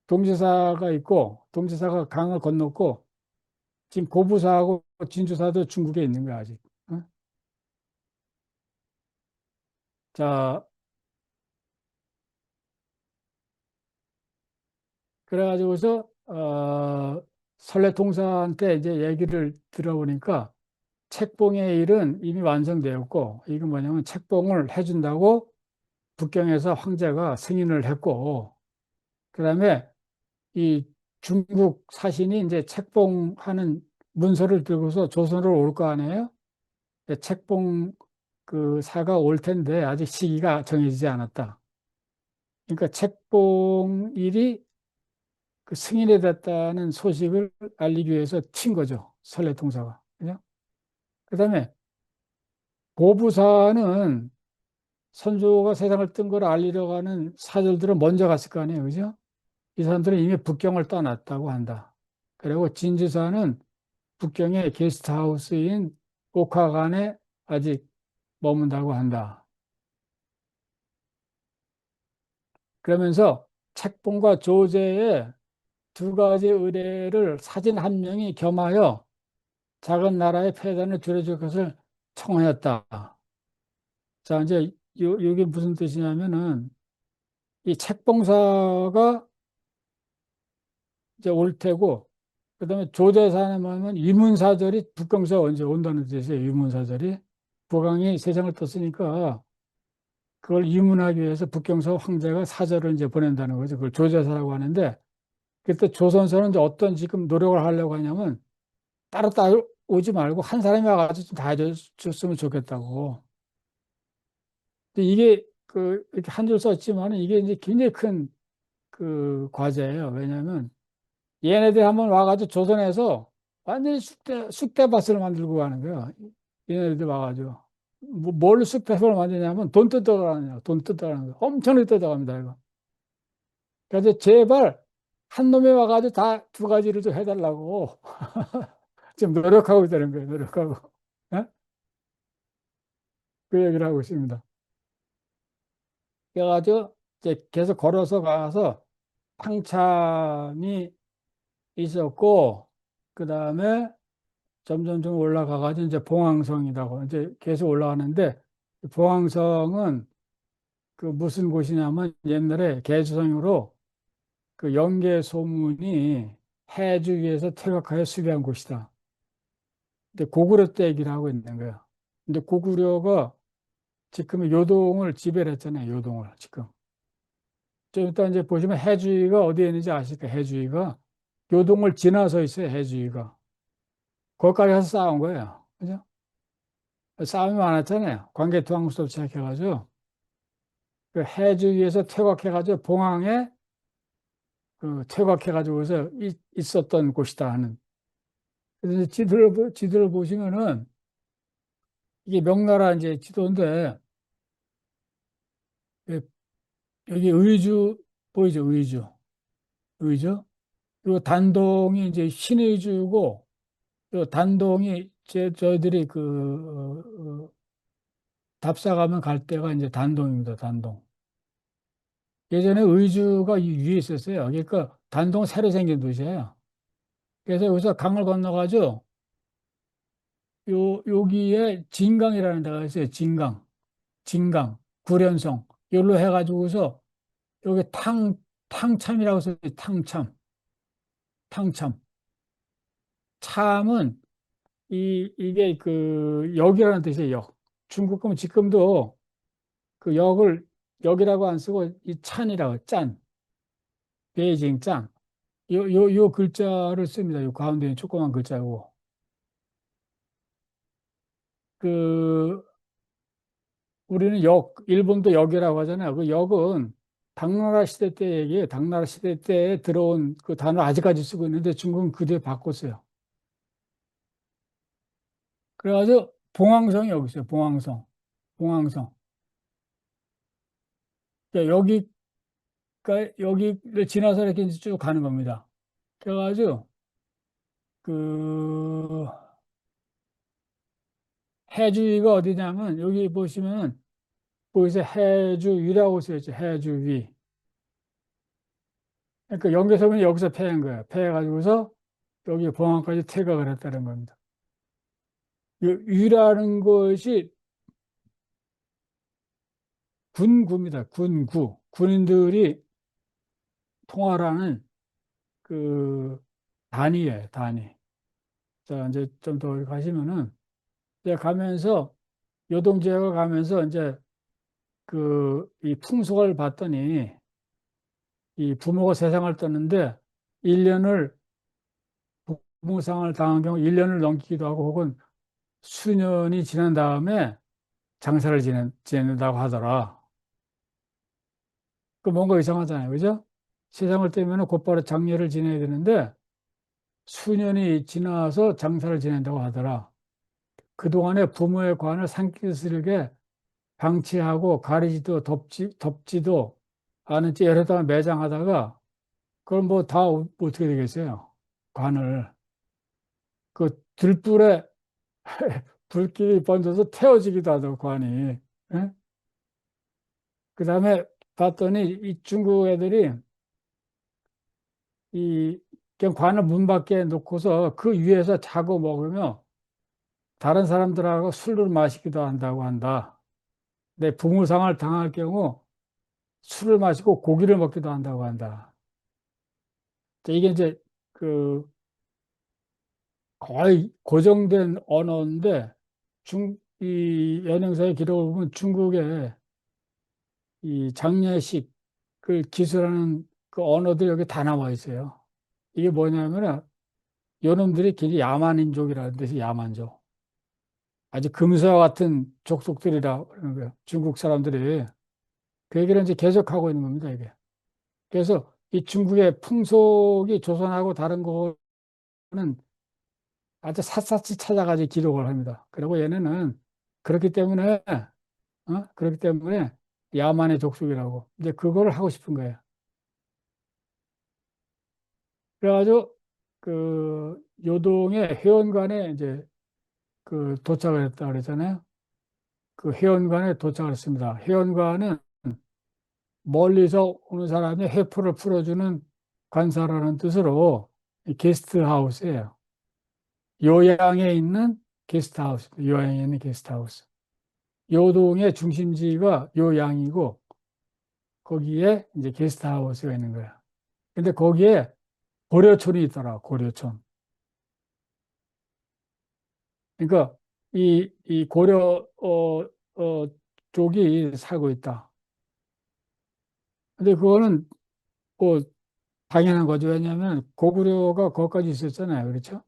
동지사가 있고, 동지사가 강을 건넜고, 지금 고부사하고 진주사도 중국에 있는 거야, 아직. 예? 자, 그래가지고서, 설레통사한테 이제 얘기를 들어보니까 책봉의 일은 이미 완성되었고, 이건 뭐냐면 책봉을 해준다고 북경에서 황제가 승인을 했고, 그 다음에 이 중국 사신이 이제 책봉하는 문서를 들고서 조선으로 올 거 아니에요? 책봉 그 사가 올 텐데 아직 시기가 정해지지 않았다. 그러니까 책봉일이 그 승인이 됐다는 소식을 알리기 위해서 튄 거죠. 설레통사가. 그죠? 그다음에 고부사는 선조가 세상을 뜬 걸 알리려고 하는 사절들은 먼저 갔을 거 아니에요. 그죠? 이 사람들은 이미 북경을 떠났다고 한다. 그리고 진주사는 북경의 게스트하우스인 옥화관에 아직 머문다고 한다. 그러면서 책봉과 조제의 두 가지 의뢰를 사진 한 명이 겸하여 작은 나라의 폐단을 줄여줄 것을 청하였다. 자, 이제 이게 무슨 뜻이냐면은 이 책봉사가 이제 올 테고, 그다음에 조제사는 위문사절이 북경사 언제 온다는 뜻이에요. 위문사절이 북왕이 세상을 떴으니까 그걸 위문하기 위해서 북경서 황제가 사절을 이제 보낸다는 거죠. 그걸 조제사라고 하는데, 그때 조선서는 이제 어떤 지금 노력을 하려고 하냐면 따로 따로 오지 말고 한 사람이 와가지고 좀 다 해줬으면 좋겠다고. 근데 이게 그 이렇게 한 줄 썼지만 이게 이제 굉장히 큰 그 과제예요. 왜냐하면 얘네들이 한번 와가지고 조선에서 완전히 쑥대밭을 만들고 가는 거야. 얘네들 와가지고. 뭘 쑥대밭을 만드냐면 돈 뜯어가는 돈 뜯어가는 거. 엄청나게 뜯어갑니다, 이거. 그래서 제발 한 놈이 와가지고 다 두 가지를 좀 해달라고 지금 노력하고 있다는 거예요, 노력하고. 예? 그 얘기를 하고 있습니다. 그래가지고 이제 계속 걸어서 가서 탕참이 있었고, 그 다음에 점점점 올라가가지고 이제 봉황성이라고 이제 계속 올라가는데, 봉황성은 그 무슨 곳이냐면 옛날에 개수성으로 그 영계 소문이 해주위에서 퇴각하여 수비한 곳이다. 근데 고구려 때 얘기를 하고 있는 거야. 근데 고구려가 지금 요동을 지배를 했잖아요. 요동을 지금. 좀 이따 이제 보시면 해주위가 어디에 있는지 아실까? 해주위가 요동을 지나서 있어요. 해주위가. 거기까지 가서 싸운 거예요. 그죠? 싸움이 많았잖아요. 관계투항부터 시작해가지고 그 해주위에서 퇴각해가지고 봉황에 그 퇴각해가지고서 있었던 곳이다 하는. 그래서 이제 지도를 보시면은 이게 명나라 이제 지도인데 예, 여기 의주 보이죠? 의주. 의주. 그리고 단동이 이제 신의주고, 또 단동이 저희들이 답사 가면 갈 때가 이제 단동입니다. 단동. 예전에 의주가 이 위에 있었어요. 그러니까 단동 새로 생긴 도시예요. 그래서 여기서 강을 건너가지고 여기에 진강이라는 데가 있어요. 진강, 구련성. 여기로 해가지고서 여기 탕참이라고 써요. 탕참. 참은 이게 그 역이라는 뜻이에요. 역. 중국 거면 지금도 그 역을 역이라고 안 쓰고 이 찬이라고 짠, 베이징 짠. 요 글자를 씁니다. 요 가운데 있는 조그만 글자고. 그 우리는 역, 일본도 역이라고 하잖아요. 그 역은 당나라 시대 때 얘기예요. 당나라 시대 때 들어온 그 단어 아직까지 쓰고 있는데 중국은 그 뒤에 바꿨어요. 그래가지고 봉황성이 여기 있어요. 봉황성. 봉황성. 그러니까 여기를 지나서 이렇게 이제 쭉 가는 겁니다. 그래가지고 그 해주위가 어디냐면 여기 보시면 거기서 해주위라고 써있죠. 해주위. 그러니까 연개성은 여기서 패한 거예요. 패해가지고서 여기 봉황까지 퇴각을 했다는 겁니다. 이 위라는 것이 군구입니다. 군구. 군인들이 통할하는 그 단위예요. 단위. 자, 이제 좀 더 가시면은 이제 가면서 요동지역을 가면서 이제 그 이 풍속을 봤더니 이 부모가 세상을 떠는데 1년을 부모상을 당한 경우 1년을 넘기기도 하고 혹은 수년이 지난 다음에 장사를 지낸다고 하더라. 그 뭔가 이상하잖아요. 그죠? 세상을 떼면 곧바로 장례를 지내야 되는데 수년이 지나서 장사를 지낸다고 하더라. 그동안에 부모의 관을 산기스르게 방치하고 가리지도 덮지도 않은 채 여러 달 매장하다가 그럼 뭐 다 어떻게 되겠어요? 관을. 그 들불에 불길이 번져서 태워지기도 하더라고, 관이. 예? 그 다음에 봤더니 이 중국 애들이 이 그냥 관을 문 밖에 놓고서 그 위에서 자고 먹으며 다른 사람들하고 술을 마시기도 한다고 한다. 내 부무상을 당할 경우 술을 마시고 고기를 먹기도 한다고 한다. 이게 이제 그 거의 고정된 언어인데 이 연행사의 기록을 보면 중국의 이 장례식을 기술하는 그 언어들 여기 다 나와 있어요. 이게 뭐냐면은 요놈들이 굉장히 야만인족이라는 데서 야만족. 아주 금수와 같은 족속들이라 그러는 거예요. 중국 사람들이. 그 얘기를 이제 계속하고 있는 겁니다, 이게. 그래서 이 중국의 풍속이 조선하고 다른 거는 아주 샅샅이 찾아가지고 기록을 합니다. 그리고 얘네는 그렇기 때문에, 그렇기 때문에 야만의 족속이라고. 이제 그거를 하고 싶은 거예요. 그래가지고 그 요동의 회원관에 이제 그 도착을 했다 그랬잖아요. 그 회원관에 도착을 했습니다. 회원관은 멀리서 오는 사람이 회포를 풀어주는 관사라는 뜻으로 게스트하우스예요. 요양에 있는 게스트하우스, 요양에 있는 게스트하우스. 요동의 중심지가 요양이고 거기에 이제 게스트하우스가 있는 거야. 근데 거기에 고려촌이 있더라, 고려촌. 그러니까 이 고려 쪽이 살고 있다. 근데 그거는 뭐 당연한 거죠. 왜냐하면 고구려가 거기까지 있었잖아요. 그렇죠?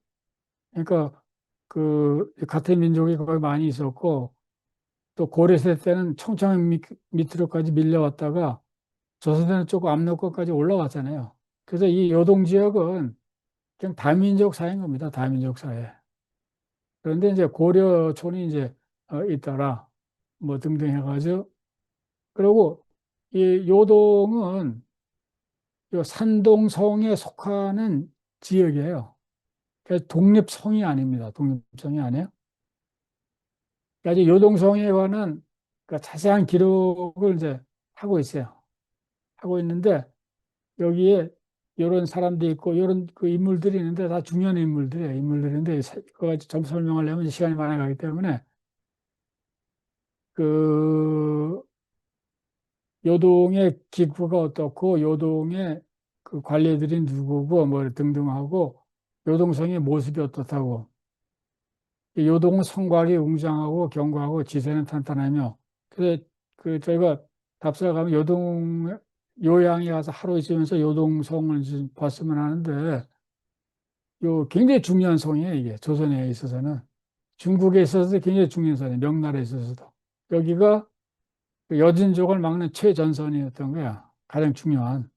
그러니까 그 같은 민족이 거기 많이 있었고 또 고려시대 때는 청청 밑으로까지 밀려왔다가 조선에는 조금 압록강까지 올라왔잖아요. 그래서 이 요동 지역은 그냥 다민족 사회인 겁니다. 다민족 사회. 그런데 이제 고려촌이 이제 있더라. 뭐 등등 해가지고 그리고 이 요동은 요 산동성에 속하는 지역이에요. 그래서 독립성이 아닙니다. 독립성이 아니에요. 그러니까 이제 요동성에 관한 그 자세한 기록을 이제 하고 있어요. 하고 있는데 여기에 이런 사람도 있고 이런 그 인물들이 있는데 다 중요한 인물들이에요. 인물들인데 그거 좀 설명하려면 시간이 많이 가기 때문에 그 요동의 기구가 어떻고 요동의 그 관리들이 누구고 뭐 등등하고 요동성의 모습이 어떻다고 이 요동은 성곽이 웅장하고 견고하고 지세는 탄탄하며 그래서 그 저희가 답사를 가면 요동 요양에 가서 하루 있으면서 요동성을 좀 봤으면 하는데 요 굉장히 중요한 성이에요 이게 조선에 있어서는 중국에 있어서도 굉장히 중요한 성이에요 명나라에 있어서도 여기가 그 여진족을 막는 최전선이었던 거야. 가장 중요한.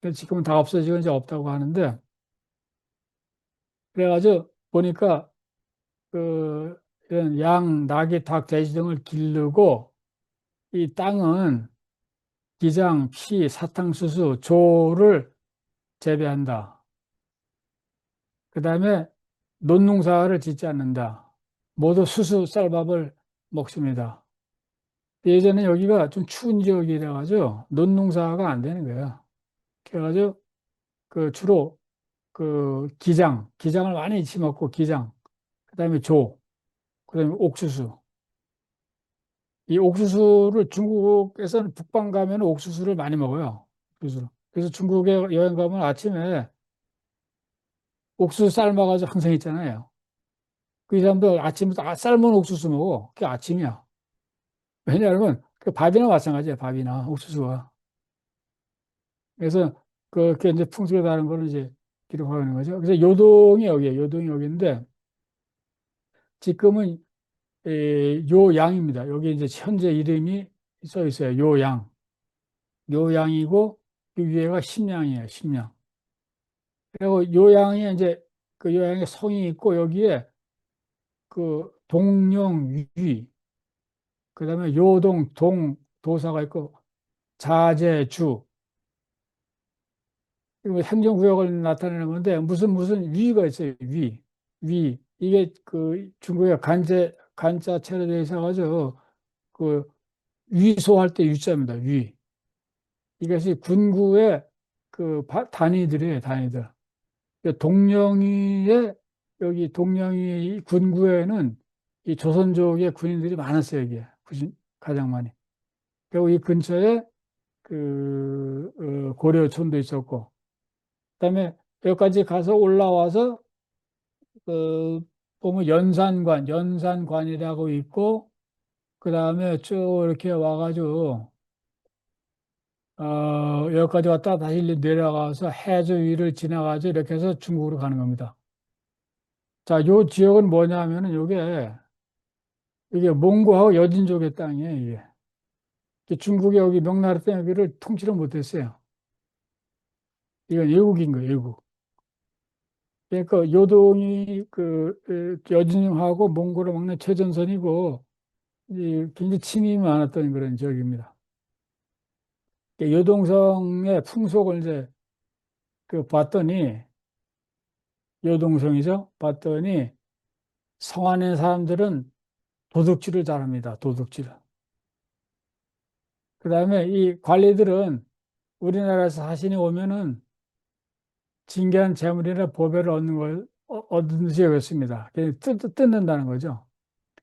근데 지금은 다 없어지고 이제 없다고 하는데, 그래가지고 보니까 그 이런 양, 나귀, 닭, 돼지 등을 기르고 이 땅은 기장, 피, 사탕수수, 조를 재배한다. 그 다음에 논농사를 짓지 않는다. 모두 수수 쌀밥을 먹습니다. 예전에 여기가 좀 추운 지역이라 가지고 논농사가 안 되는 거예요. 그래가지고 그 주로 그 기장을 많이 심었고 기장, 그다음에 조, 그다음에 옥수수. 이 옥수수를 중국에서는 북방 가면 옥수수를 많이 먹어요. 옥수수를. 그래서 중국에 여행 가면 아침에 옥수수 삶아가지고 항상 있잖아요. 그 사람들 아침부터 삶은 옥수수 먹어. 그게 아침이야. 왜냐하면 그 밥이나 마찬가지야. 밥이나 옥수수가. 그래서 그게 이제 풍습에 따른 거를 이제 기록하고 있는 거죠. 그래서 요동이 여기에 요동이 여기인데 지금은 요양입니다. 여기 이제 현재 이름이 써 있어요. 요양. 요양이고 그 위에가 심양이에요. 심양. 그리고 요양이 이제 그 요양의 성이 있고 여기에 그 동령위 그다음에 요동 동 도사가 있고 자재주 이거 행정구역을 나타내는 건데 무슨 위가 있어요. 위 이게 그 중국의 간자체로 되어 있어가지고 그 위소할 때 위자입니다. 위 이것이 군구의 그 단위들이에요. 단위들. 동령이의 여기 동령이 군구에는 이 조선족의 군인들이 많았어요. 여기에 가장 많이. 그리고 이 근처에 그 고려촌도 있었고 그다음에 여기까지 가서 올라와서 그 보면 연산관이라고 있고 그다음에 쭉 이렇게 와가지고 여기까지 왔다 다시 내려가서 해저 위를 지나가지고 이렇게 해서 중국으로 가는 겁니다. 자, 요 지역은 뭐냐면은 요게 이게 몽고하고 여진족의 땅이에요. 이게 중국이 여기 명나라 때 여기를 통치를 못했어요. 이건 외국인 거예요. 외국. 그러니까 요동이 여진님하고 몽골을 막는 최전선이고 굉장히 침입이 많았던 그런 지역입니다. 요동성의 풍속을 이제 봤더니 요동성이죠. 봤더니 성 안의 사람들은 도둑질을 잘합니다. 도둑질을. 그다음에 이 관리들은 우리나라에서 사신이 오면은 징계한 재물이나 보배를 얻는 걸 얻는 지역이었습니다. 뜯는다는 거죠.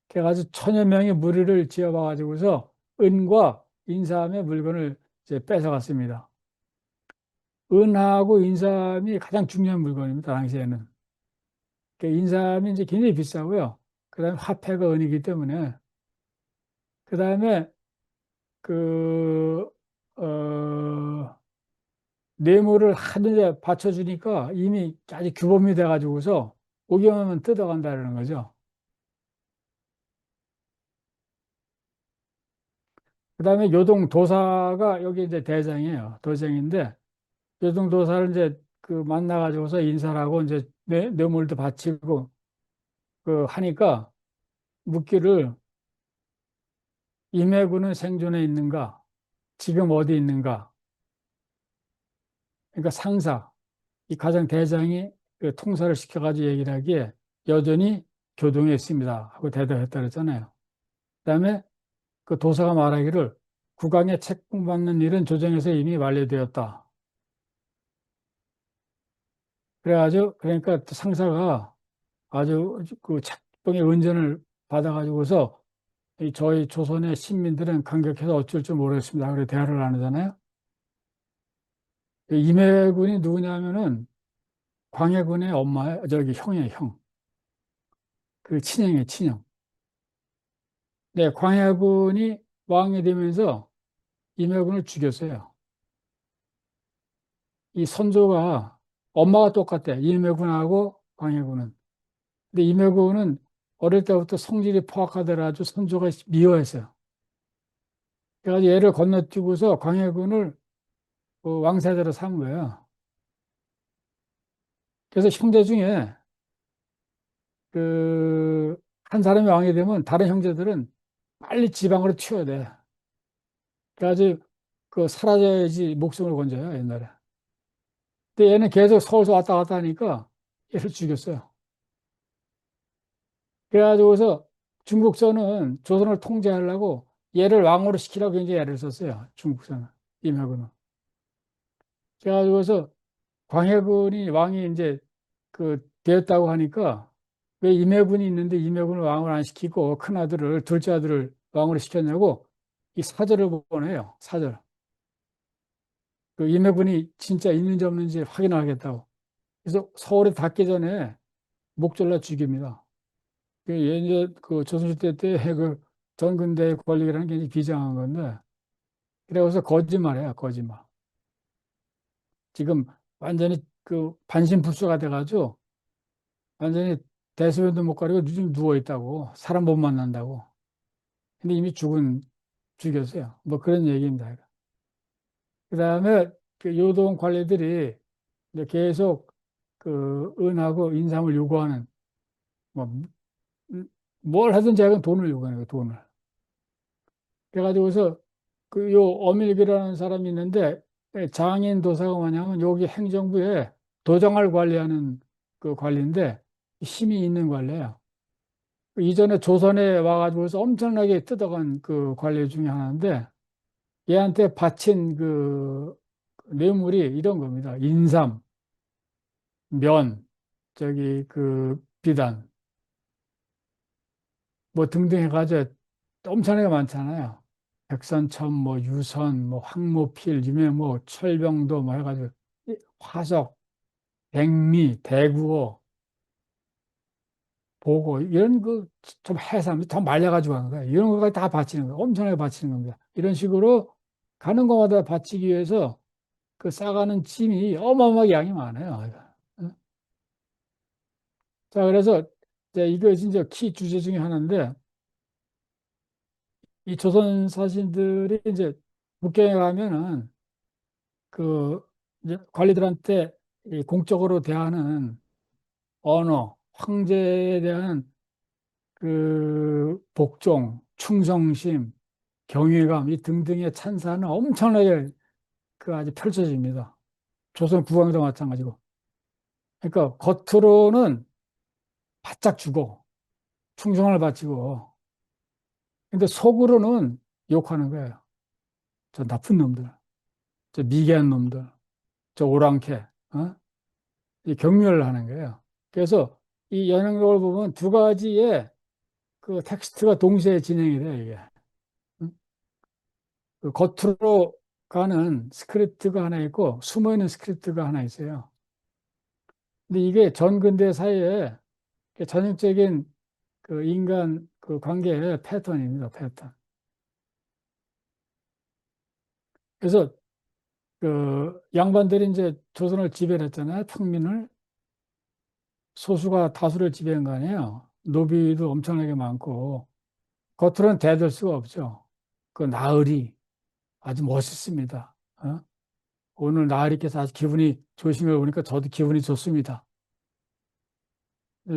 그래가지고 천여 명의 무리를 지어봐가지고서 은과 인삼의 물건을 이제 뺏어갔습니다. 은하고 인삼이 가장 중요한 물건입니다. 당시에는. 인삼이 이제 굉장히 비싸고요. 그다음에 화폐가 은이기 때문에 그다음에 그 어, 뇌물을 하늘에 받쳐주니까 이미 아주 규범이 돼가지고서 오기만 면 뜯어간다는 거죠. 그다음에 요동 도사가 여기 이제 대장이에요. 도장인데 요동 도사를 이제 만나가지고서 인사를 하고 이제 뇌물도 바치고 하니까 묻기를 임해군은 생존해 있는가? 지금 어디 있는가? 그러니까 상사, 이 가장 대장이 통사를 시켜가지고 얘기를 하기에 여전히 교동에 있습니다. 하고 대답했다 그랬잖아요. 그다음에 그 도사가 말하기를 국왕의 책봉받는 일은 조정에서 이미 완료되었다. 그래가지고 그러니까 상사가 아주 그 책봉의 은전을 받아가지고서 저희 조선의 신민들은 감격해서 어쩔 줄 모르겠습니다. 그래 대화를 나누잖아요. 임해군이 누구냐면은 광해군의 저기 형이에요, 형. 그 친형이에요, 친형. 네, 광해군이 왕이 되면서 임해군을 죽였어요. 이 선조가 엄마가 똑같대. 임해군하고 광해군은. 근데 임해군은 어릴 때부터 성질이 포악하더라 아주 선조가 미워했어요. 그래가지고 얘를 건너뛰고서 광해군을 그 왕세자로 삼은 거예요. 그래서 형제 중에 그 한 사람이 왕이 되면 다른 형제들은 빨리 지방으로 튀어야 돼. 그래가지고 그 사라져야지 목숨을 건져요, 옛날에. 근데 얘는 계속 서울서 왔다 갔다 하니까 얘를 죽였어요. 그래가지고서 중국서는 조선을 통제하려고 얘를 왕으로 시키라고 굉장히 애를 썼어요. 중국서는. 임해군은. 그래가지고서 광해군이 왕이 이제 그 되었다고 하니까 왜 임해군이 있는데 임해군을 왕을 안 시키고 큰 아들을 둘째 아들을 왕으로 시켰냐고 이 사절을 보내요. 사절. 그 임해군이 진짜 있는지 없는지 확인하겠다고. 그래서 서울에 닿기 전에 목졸라 죽입니다. 그 예전 그 조선시대 때 그 전근대 권력이라는 게 굉장히 비장한 건데 그래서 거짓말이야, 거짓말. 지금 완전히 그 반신불수가 돼가지고 완전히 대소변도 못 가리고 요즘 누워 있다고 사람 못 만난다고. 근데 이미 죽였어요. 뭐 그런 얘기입니다. 그다음에 그 요동 관리들이 이제 계속 그 은하고 인삼을 요구하는 뭐 뭘 하든 제가 돈을 요구하는 거예요, 돈을. 그래가지고서 그 요 어밀기라는 사람이 있는데 장인 도사가 뭐냐면 여기 행정부에 도장을 관리하는 그 관리인데 힘이 있는 관리예요. 그 이전에 조선에 와가지고서 엄청나게 뜯어간 그 관리 중에 하나인데 얘한테 바친 그 뇌물이 이런 겁니다. 인삼, 면, 저기 그 비단 뭐 등등 해가지고 엄청나게 많잖아요. 백선첨, 뭐 유선, 뭐 황모필, 유명 뭐 철병도 뭐 해가지고 화석, 백미, 대구어, 보고 이런 그 좀 해삼 더 말려가지고 하는 거예요. 이런 거까지 다 바치는 거예요. 엄청나게 바치는 겁니다. 이런 식으로 가는 곳마다 바치기 위해서 그 싸가는 짐이 어마어마하게 양이 많아요. 응? 자, 그래서 이제 이거 진짜 키 주제 중에 하나인데 이 조선 사신들이 이제 북경에 가면은 그 이제 관리들한테 이 공적으로 대하는 언어, 황제에 대한 그 복종, 충성심, 경외감 이 등등의 찬사는 엄청나게 그 아주 펼쳐집니다. 조선 국왕도 마찬가지고. 그러니까 겉으로는 바짝 주고 충성을 바치고 근데 속으로는 욕하는 거예요. 저 나쁜 놈들, 저 미개한 놈들, 저 오랑캐, 어? 이 경멸을 하는 거예요. 그래서 이 연행록을 보면 두 가지의 그 텍스트가 동시에 진행이 돼요, 이게. 응? 그 겉으로 가는 스크립트가 하나 있고 숨어 있는 스크립트가 하나 있어요. 근데 이게 전근대 사이에 전형적인 그 인간 그 관계의 패턴입니다, 패턴. 그래서 그 양반들이 이제 조선을 지배했잖아요, 평민을. 소수가 다수를 지배한 거 아니에요. 노비도 엄청나게 많고, 겉으로는 대들 수가 없죠. 그 나으리 아주 멋있습니다. 어? 오늘 나으리께서 아주 기분이 좋으신 걸 보니까 저도 기분이 좋습니다.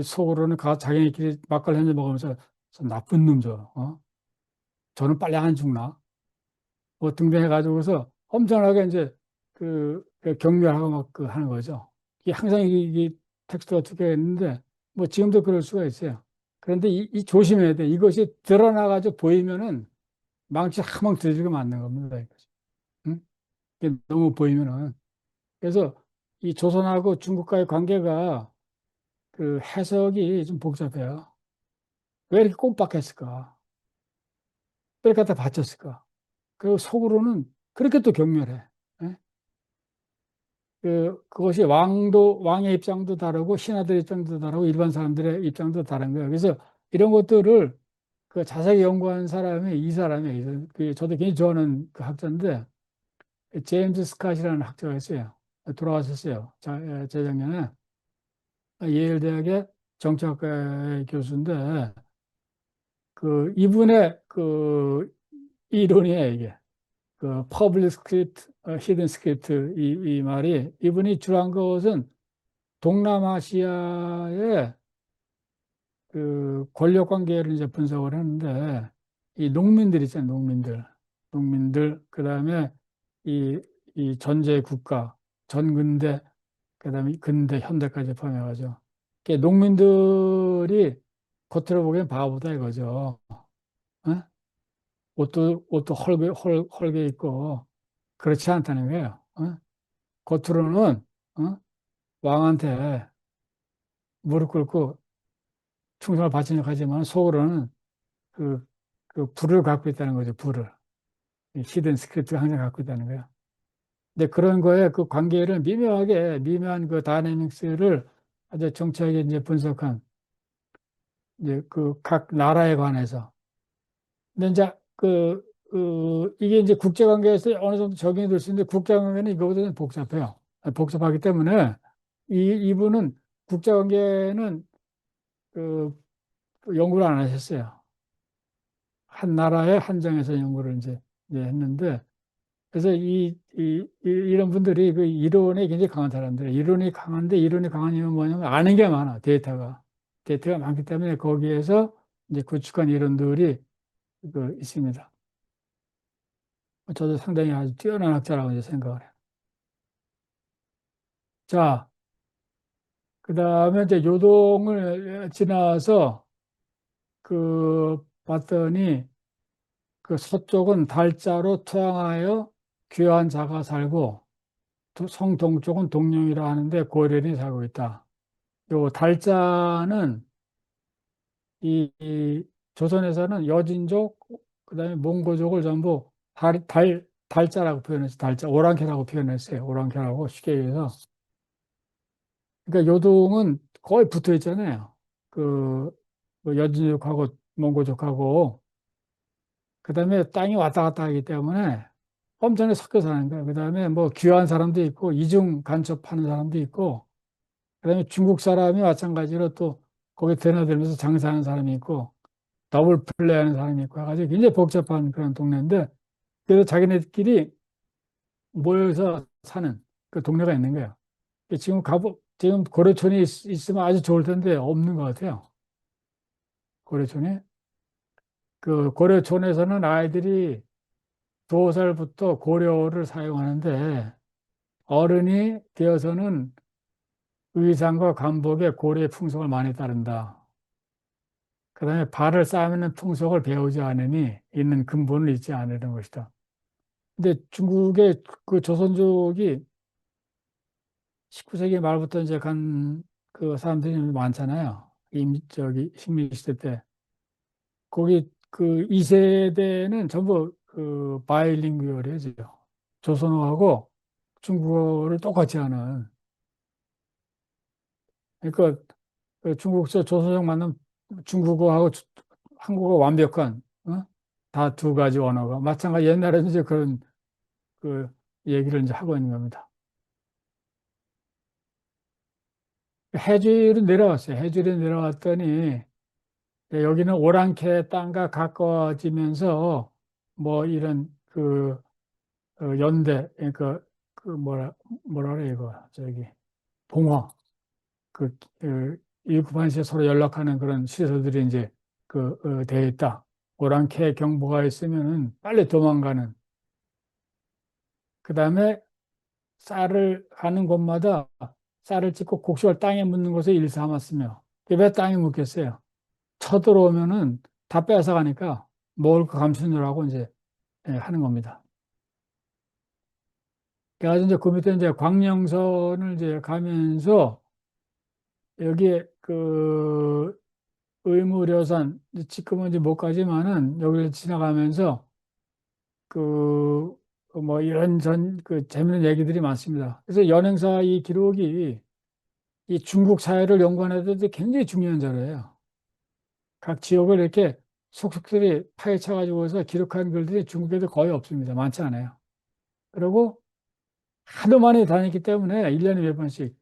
속으로는 자기네끼리 막걸리 한 잔 먹으면서 저 나쁜 놈 어? 저는 빨리 안 죽나? 뭐 등등 해가지고서 엄청나게 이제 그 경멸하고 막 그 하는 거죠. 이게 항상 이 텍스트가 두개 있는데 뭐 지금도 그럴 수가 있어요. 그런데 이 조심해야 돼. 이것이 드러나가지고 보이면은 망치 한 방 두들겨 맞는 겁니다. 이거지. 응? 이게 너무 보이면은. 그래서 이 조선하고 중국과의 관계가 그 해석이 좀 복잡해요. 왜 이렇게 꼼빡했을까? 왜 이렇게 갖다 바쳤을까? 그리고 속으로는 그렇게 또 경멸해. 예? 그것이 왕의 입장도 다르고 신하들의 입장도 다르고 일반 사람들의 입장도 다른 거예요. 그래서 이런 것들을 그 자세히 연구한 사람이 이 사람이 그 저도 굉장히 좋아하는 그 학자인데 제임스 스캇이라는 학자가 있어요. 돌아가셨어요. 재작년에 예일 대학의 정치학과 교수인데 그 이분의 그 이론이에요, 이게. 그 퍼블릭 스크립트, 히든 스크립트 이 말이 이분이 주로 것은 동남아시아의 그 권력 관계를 이제 분석을 했는데 이 농민들 있잖아요, 농민들 그다음에 이, 이 전제 국가 전근대 그다음에 근대 현대까지 포함해가지고 농민들이 겉으로 보기엔 바보다 이거죠. 어? 옷도 헐게 입고 그렇지 않다는 거예요. 어? 겉으로는 왕한테 무릎 꿇고 충성을 바치는 하지만 속으로는 그, 그 불을 갖고 있다는 거죠. 불을. 히든 스크립트가 항상 갖고 있다는 거예요. 근데 그런 거에 그 관계를 미묘한 그 다이내믹스를 아주 정치하게 이제 분석한 이제 그 각 나라에 관해서. 근데 이제 이게 이제 국제관계에서 어느 정도 적용이 될 수 있는데 국제관계는 이거보다는 복잡해요. 복잡하기 때문에 이분은 국제관계는 그 연구를 안 하셨어요. 한 나라의 한정에서 연구를 이제 했는데 그래서 이런 분들이 그 이론에 굉장히 강한 사람들, 이론이 강한데 이론이 강한 이유는 뭐냐면 아는 게 많아, 데이터가 많기 때문에 거기에서 이제 구축한 이론들이 있습니다. 저도 상당히 아주 뛰어난 학자라고 이제 생각을 해요. 자, 그 다음에 이제 요동을 지나서 봤더니 그 서쪽은 달자로 투항하여 귀한 자가 살고 성동쪽은 동령이라 하는데 고려인이 살고 있다. 요 달자는 이 조선에서는 여진족, 그다음에 몽고족을 전부 달자라고 표현했어요. 달자, 오랑캐라고 표현했어요. 오랑캐라고 쉽게 얘기해서. 그러니까 요동은 거의 붙어 있잖아요. 그, 그 여진족하고 몽고족하고 그다음에 땅이 왔다 갔다 하기 때문에 엄청나게 섞여 사는 거예요. 그다음에 뭐 귀화한 사람도 있고 이중 간첩하는 사람도 있고 그다음에 중국 사람이 마찬가지로 또 거기 드나들면서 장사하는 사람이 있고 더블 플레이하는 사람이 있고 해가지고 굉장히 복잡한 그런 동네인데 그래서 자기네들끼리 모여서 사는 그 동네가 있는 거예요. 지금 고려촌이 있으면 아주 좋을 텐데 없는 것 같아요. 고려촌이 그 고려촌에서는 아이들이 2살부터 고려를 사용하는데 어른이 되어서는 의상과 간복에 고려의 풍속을 많이 따른다. 그다음에 발을 쌓으면 풍속을 배우지 않으니 있는 근본을 잊지 않으려는 것이다. 근데 중국의 그 조선족이 19세기 말부터 이제 간 그 사람들이 많잖아요. 식민시대 때. 거기 그 2세대는 전부 그 바이링구얼이죠. 조선어하고 중국어를 똑같이 하는. 그러니까 그 중국서 조선족 만나면 중국어하고 한국어 완벽한, 다 두 가지 언어가. 마찬가지 옛날에는 이제 그런 그 얘기를 이제 하고 있는 겁니다. 해주로 내려왔어요. 해주로 내려왔더니 여기는 오랑캐 땅과 가까워지면서 뭐 이런 연대, 그러니까 뭐라 그래, 이거, 봉화, 일곱한시에 서로 연락하는 그런 시설들이 이제 되어 있다. 오랑캐 경보가 있으면은 빨리 도망가는. 그 다음에 쌀을 가는 곳마다 쌀을 찍고 곡식을 땅에 묻는 것을 일삼았으며, 왜 땅에 묻겠어요? 쳐들어오면은 다 뺏어가니까 먹을 거 감추느라고 이제 하는 겁니다. 그래서 이제 그 밑에 이제 광명선을 이제 가면서 여기에 의무려산, 지금은 이제 못 가지만은 여기를 지나가면서 뭐 이런 재밌는 얘기들이 많습니다. 그래서 연행사 이 기록이 이 중국 사회를 연구하는 데 굉장히 중요한 자료예요. 각 지역을 이렇게 속속들이 파헤쳐 가지고서 기록한 글들이 중국에도 거의 없습니다. 많지 않아요. 그리고 하도 많이 다녔기 때문에 1년에 몇 번씩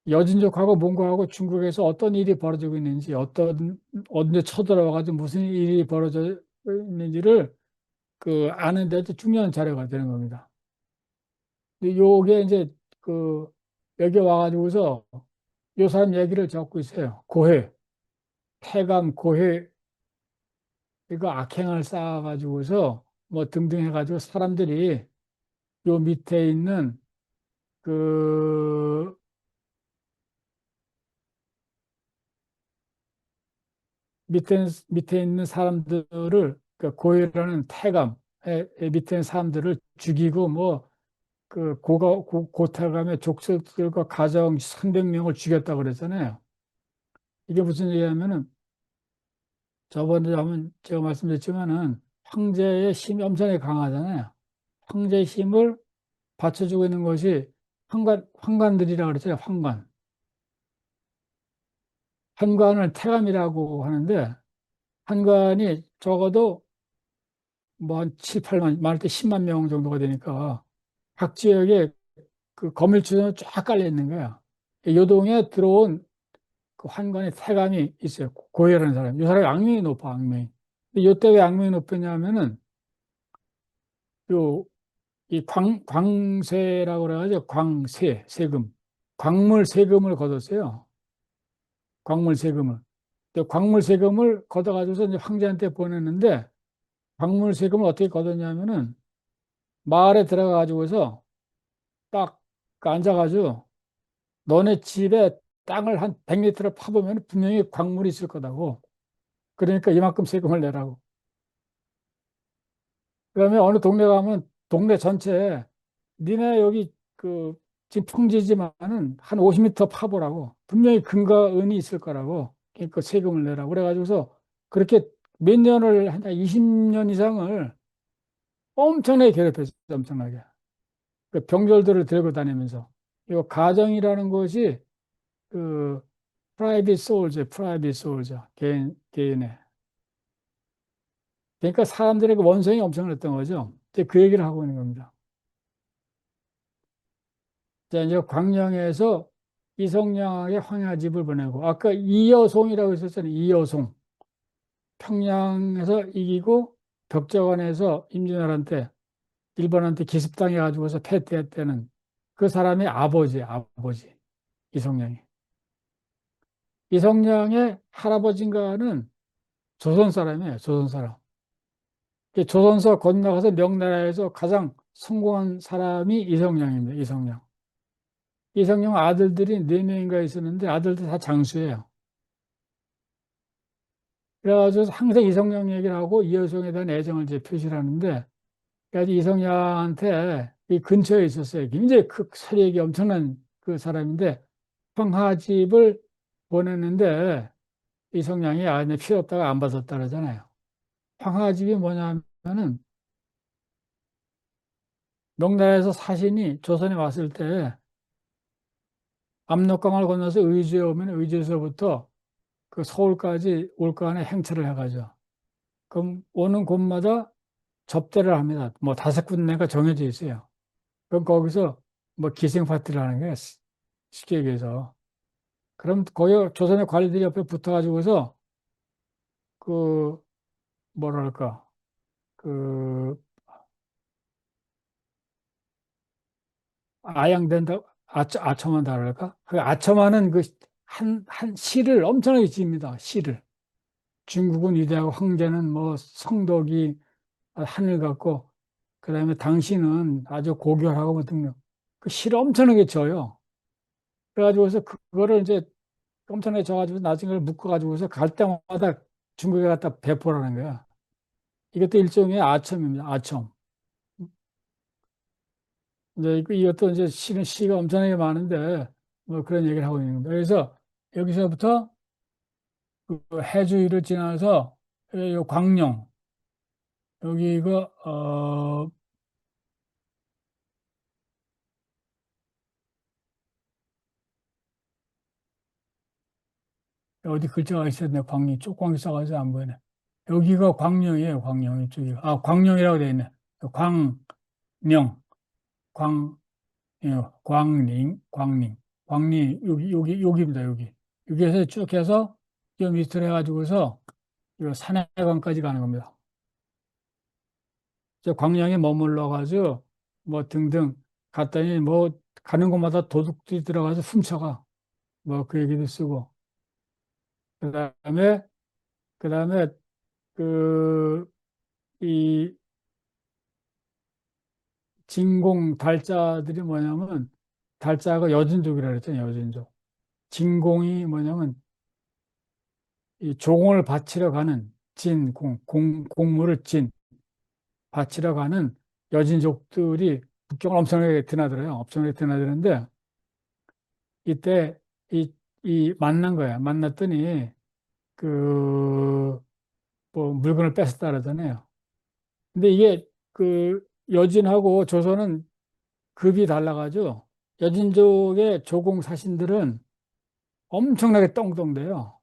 여진족하고 몽고하고 중국에서 어떤 일이 벌어지고 있는지 언제 쳐들어와가지고 무슨 일이 벌어져 있는지를 그 아는 데도 중요한 자료가 되는 겁니다. 근데 요게 이제 그 여기 와가지고서 요 사람 얘기를 적고 있어요. 고해, 폐감, 고해 이거 악행을 쌓아가지고서 뭐 등등 해가지고 사람들이 요 밑에 있는 그 밑에 있는 사람들을 그 고해라는 태감의 밑에 있는 사람들을 죽이고 뭐 그 고태감의 족속들과 가정 300명을 죽였다고 그랬잖아요. 이게 무슨 얘기냐면은 저번에 한번 제가 말씀드렸지만은 황제의 힘이 엄청나게 강하잖아요. 황제의 힘을 받쳐주고 있는 것이 황관들이라고 그랬잖아요. 황관. 한관을 태감이라고 하는데 한관이 적어도 뭐 한 7, 8만, 많을 때 10만 명 정도가 되니까 각 지역에 그 거물주전이 쫙 깔려 있는 거야. 요동에 들어온 그 환관의 태감이 있어요. 고혜라는 사람. 이 사람이 악명이 높아, 악명이. 근데 요때 왜 악명이 높았냐면은 요, 이 광세라고 그래가지고 광세, 세금. 광물 세금을 걷었어요. 광물 세금을. 근데 광물 세금을 걷어가지고서 이제 황제한테 보냈는데 광물 세금을 어떻게 걷었냐면은 마을에 들어가가지고서 딱 앉아가지고 너네 집에 땅을 한 100m 파보면 분명히 광물이 있을 거다고. 그러니까 이만큼 세금을 내라고. 그다음에 어느 동네 가면 동네 전체에 니네 여기 그 지금 평지지만은 한 50m 파보라고. 분명히 금과 은이 있을 거라고. 그러니까 세금을 내라고. 그래가지고서 그렇게 몇 년을 한 20년 이상을 엄청나게 괴롭혔어요. 엄청나게. 그 병졸들을 들고 다니면서. 이 가정이라는 것이 그 프라이빗 소울즈, 프라이빗 소울즈, 개인의. 그러니까 사람들의 그 원성이 엄청났던 거죠. 이제 그 얘기를 하고 있는 겁니다. 자, 이제 광명에서 이성량에게 황야집을 보내고, 아까 이여송이라고 했었잖아요. 이여송. 평양에서 이기고 벽정원에서 임진왜란때 일본한테 기습당해가지고서 패퇴했다는 그 사람의 아버지, 이성량이. 이성량의 할아버지인가는 조선 사람이에요, 조선 사람. 조선서 건너가서 명나라에서 가장 성공한 사람이 이성량입니다. 이성량. 이성량 아들들이 네 명인가 있었는데 아들들 다 장수예요. 그래가지고 항상 이성량 얘기를 하고 이여성에 대한 애정을 이제 표시를 하는데 그래가지고 이성량한테 이 근처에 있었어요. 굉장히 그 세력이 엄청난 그 사람인데 황하집을 보냈는데 이성량이 아, 내 필요 없다가 안 받았다 그러잖아요. 황하집이 뭐냐면은 명나라에서 사신이 조선에 왔을 때 압록강을 건너서 의주에 오면 의주에서부터 그 서울까지 올 거 안에 행차를 해가죠. 그럼 오는 곳마다 접대를 합니다. 뭐 다섯 군데가 정해져 있어요. 그럼 거기서 뭐 기생 파티를 하는 거예요. 쉽게 얘기해서. 그럼 거기 조선의 관리들이 옆에 붙어가지고서 그 뭐랄까 그 아양된다 아첨한다 그럴까? 그 아첨하는 그 한 시를 엄청나게 집니다. 시를. 중국은 위대하고 황제는 뭐 성덕이 하늘 같고 그다음에 당신은 아주 고결하고 뭐 등등 그 시를 엄청나게 져요. 그래가지고서 그거를 이제 엄청나게 져가지고 나중에 묶어가지고서 갈 때마다 중국에 갖다 배포라는 거야. 이것도 일종의 아첨입니다. 아첨. 이제 이것도 이제 시는 시가 엄청나게 많은데 뭐 그런 얘기를 하고 있는 겁니다. 그래서 여기서부터 그 해주위를 지나서 요 광룡 여기가 어디 글자가 있었네. 광룡 쪽광이 써가지고 안 보이네. 여기가 광룡이에요. 광룡 이쪽이. 아 광룡이라고 돼 있네. 광명, 광, 광림. 여기입니다. 여기. 여기에서 쭉 해서 이 밑으로 해가지고서 이 산해관까지 가는 겁니다. 저 광양에 머물러 가지고 뭐 등등 갔더니 뭐 가는 곳마다 도둑들이 들어가서 훔쳐가. 뭐 그 얘기도 쓰고. 그다음에 그다음에 그 이 진공 달자들이 뭐냐면 달자가 여진족이라 그랬잖아요. 여진족. 진공이 뭐냐면 이 종을 바치러 가는 공물을 바치러 가는 여진족들이 국경을 엄청나게 드나들어요. 엄청나게 드나드는데 이때 이 만난 거야. 만났더니 그 뭐 물건을 뺏었다 그러잖아요. 근데 이게 그 여진하고 조선은 급이 달라가지고 여진족의 조공 사신들은 엄청나게 떵떵대요.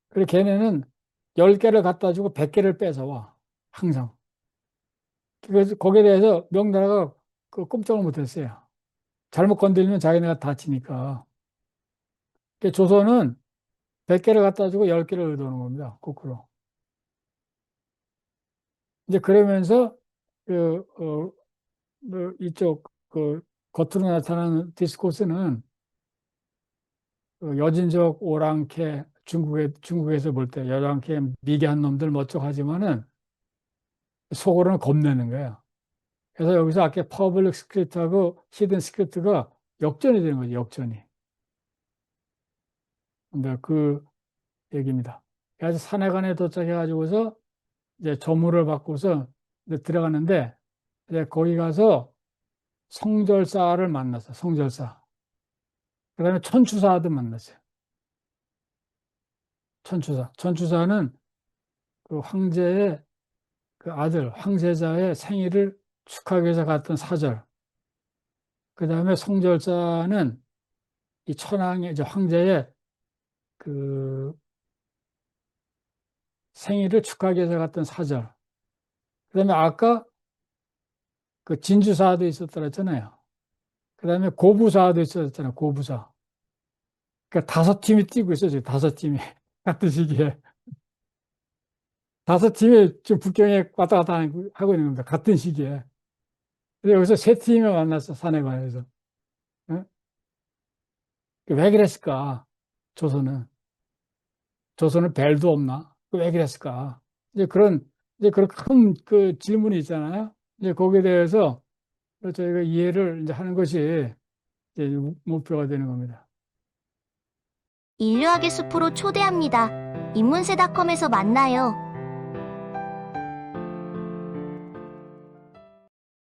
그래서 걔네는 10개를 갖다 주고 100개를 뺏어와. 항상. 그래서 거기에 대해서 명나라가 그 꼼짝을 못했어요. 잘못 건드리면 자기네가 다치니까. 그 조선은 100개를 갖다 주고 10개를 얻어오는 겁니다. 거꾸로. 이제 그러면서 그, 이쪽 그 겉으로 나타나는 디스코스는 그 여진족 오랑캐 중국에서 볼 때 오랑캐 미개한 놈들 멋쩍하지만은 속으로는 겁내는 거야. 그래서 여기서 아까 퍼블릭 스크립트하고 히든 스크립트가 역전이 되는 거죠. 역전이. 근데 그 얘기입니다. 그래서 산해관에 도착해가지고서 이제 조문을 받고서 이제 들어가는데 이제 거기 가서 성절사를 만났어. 성절사. 그다음에 천추사도 만났어요. 천추사. 천추사는 그 황제의 그 아들 황세자의 생일을 축하하기 위해서 갔던 사절. 그다음에 성절사는 이 천황의 이제 황제의 그 생일을 축하하기 위해서 갔던 사절. 그다음에 아까 그 진주사도 있었다 그랬잖아요. 그다음에 고부사도 있었잖아요. 고부사. 그러니까 5팀이 뛰고 있어요. 지금 5팀이 같은 시기에 5팀이 지금 북경에 왔다 갔다 하고 있는 겁니다. 같은 시기에. 근데 여기서 3팀이 만났어. 산해관에서. 어? 왜 그랬을까? 조선은. 조선은 벨도 없나? 왜 그랬을까? 이제 그런 큰 그 질문이 있잖아요. 이제 거기에 대해서 저희가 이해를 이제 하는 것이 이제 목표가 되는 겁니다. 인류학의 숲으로 초대합니다. 인문세닷컴에서 만나요.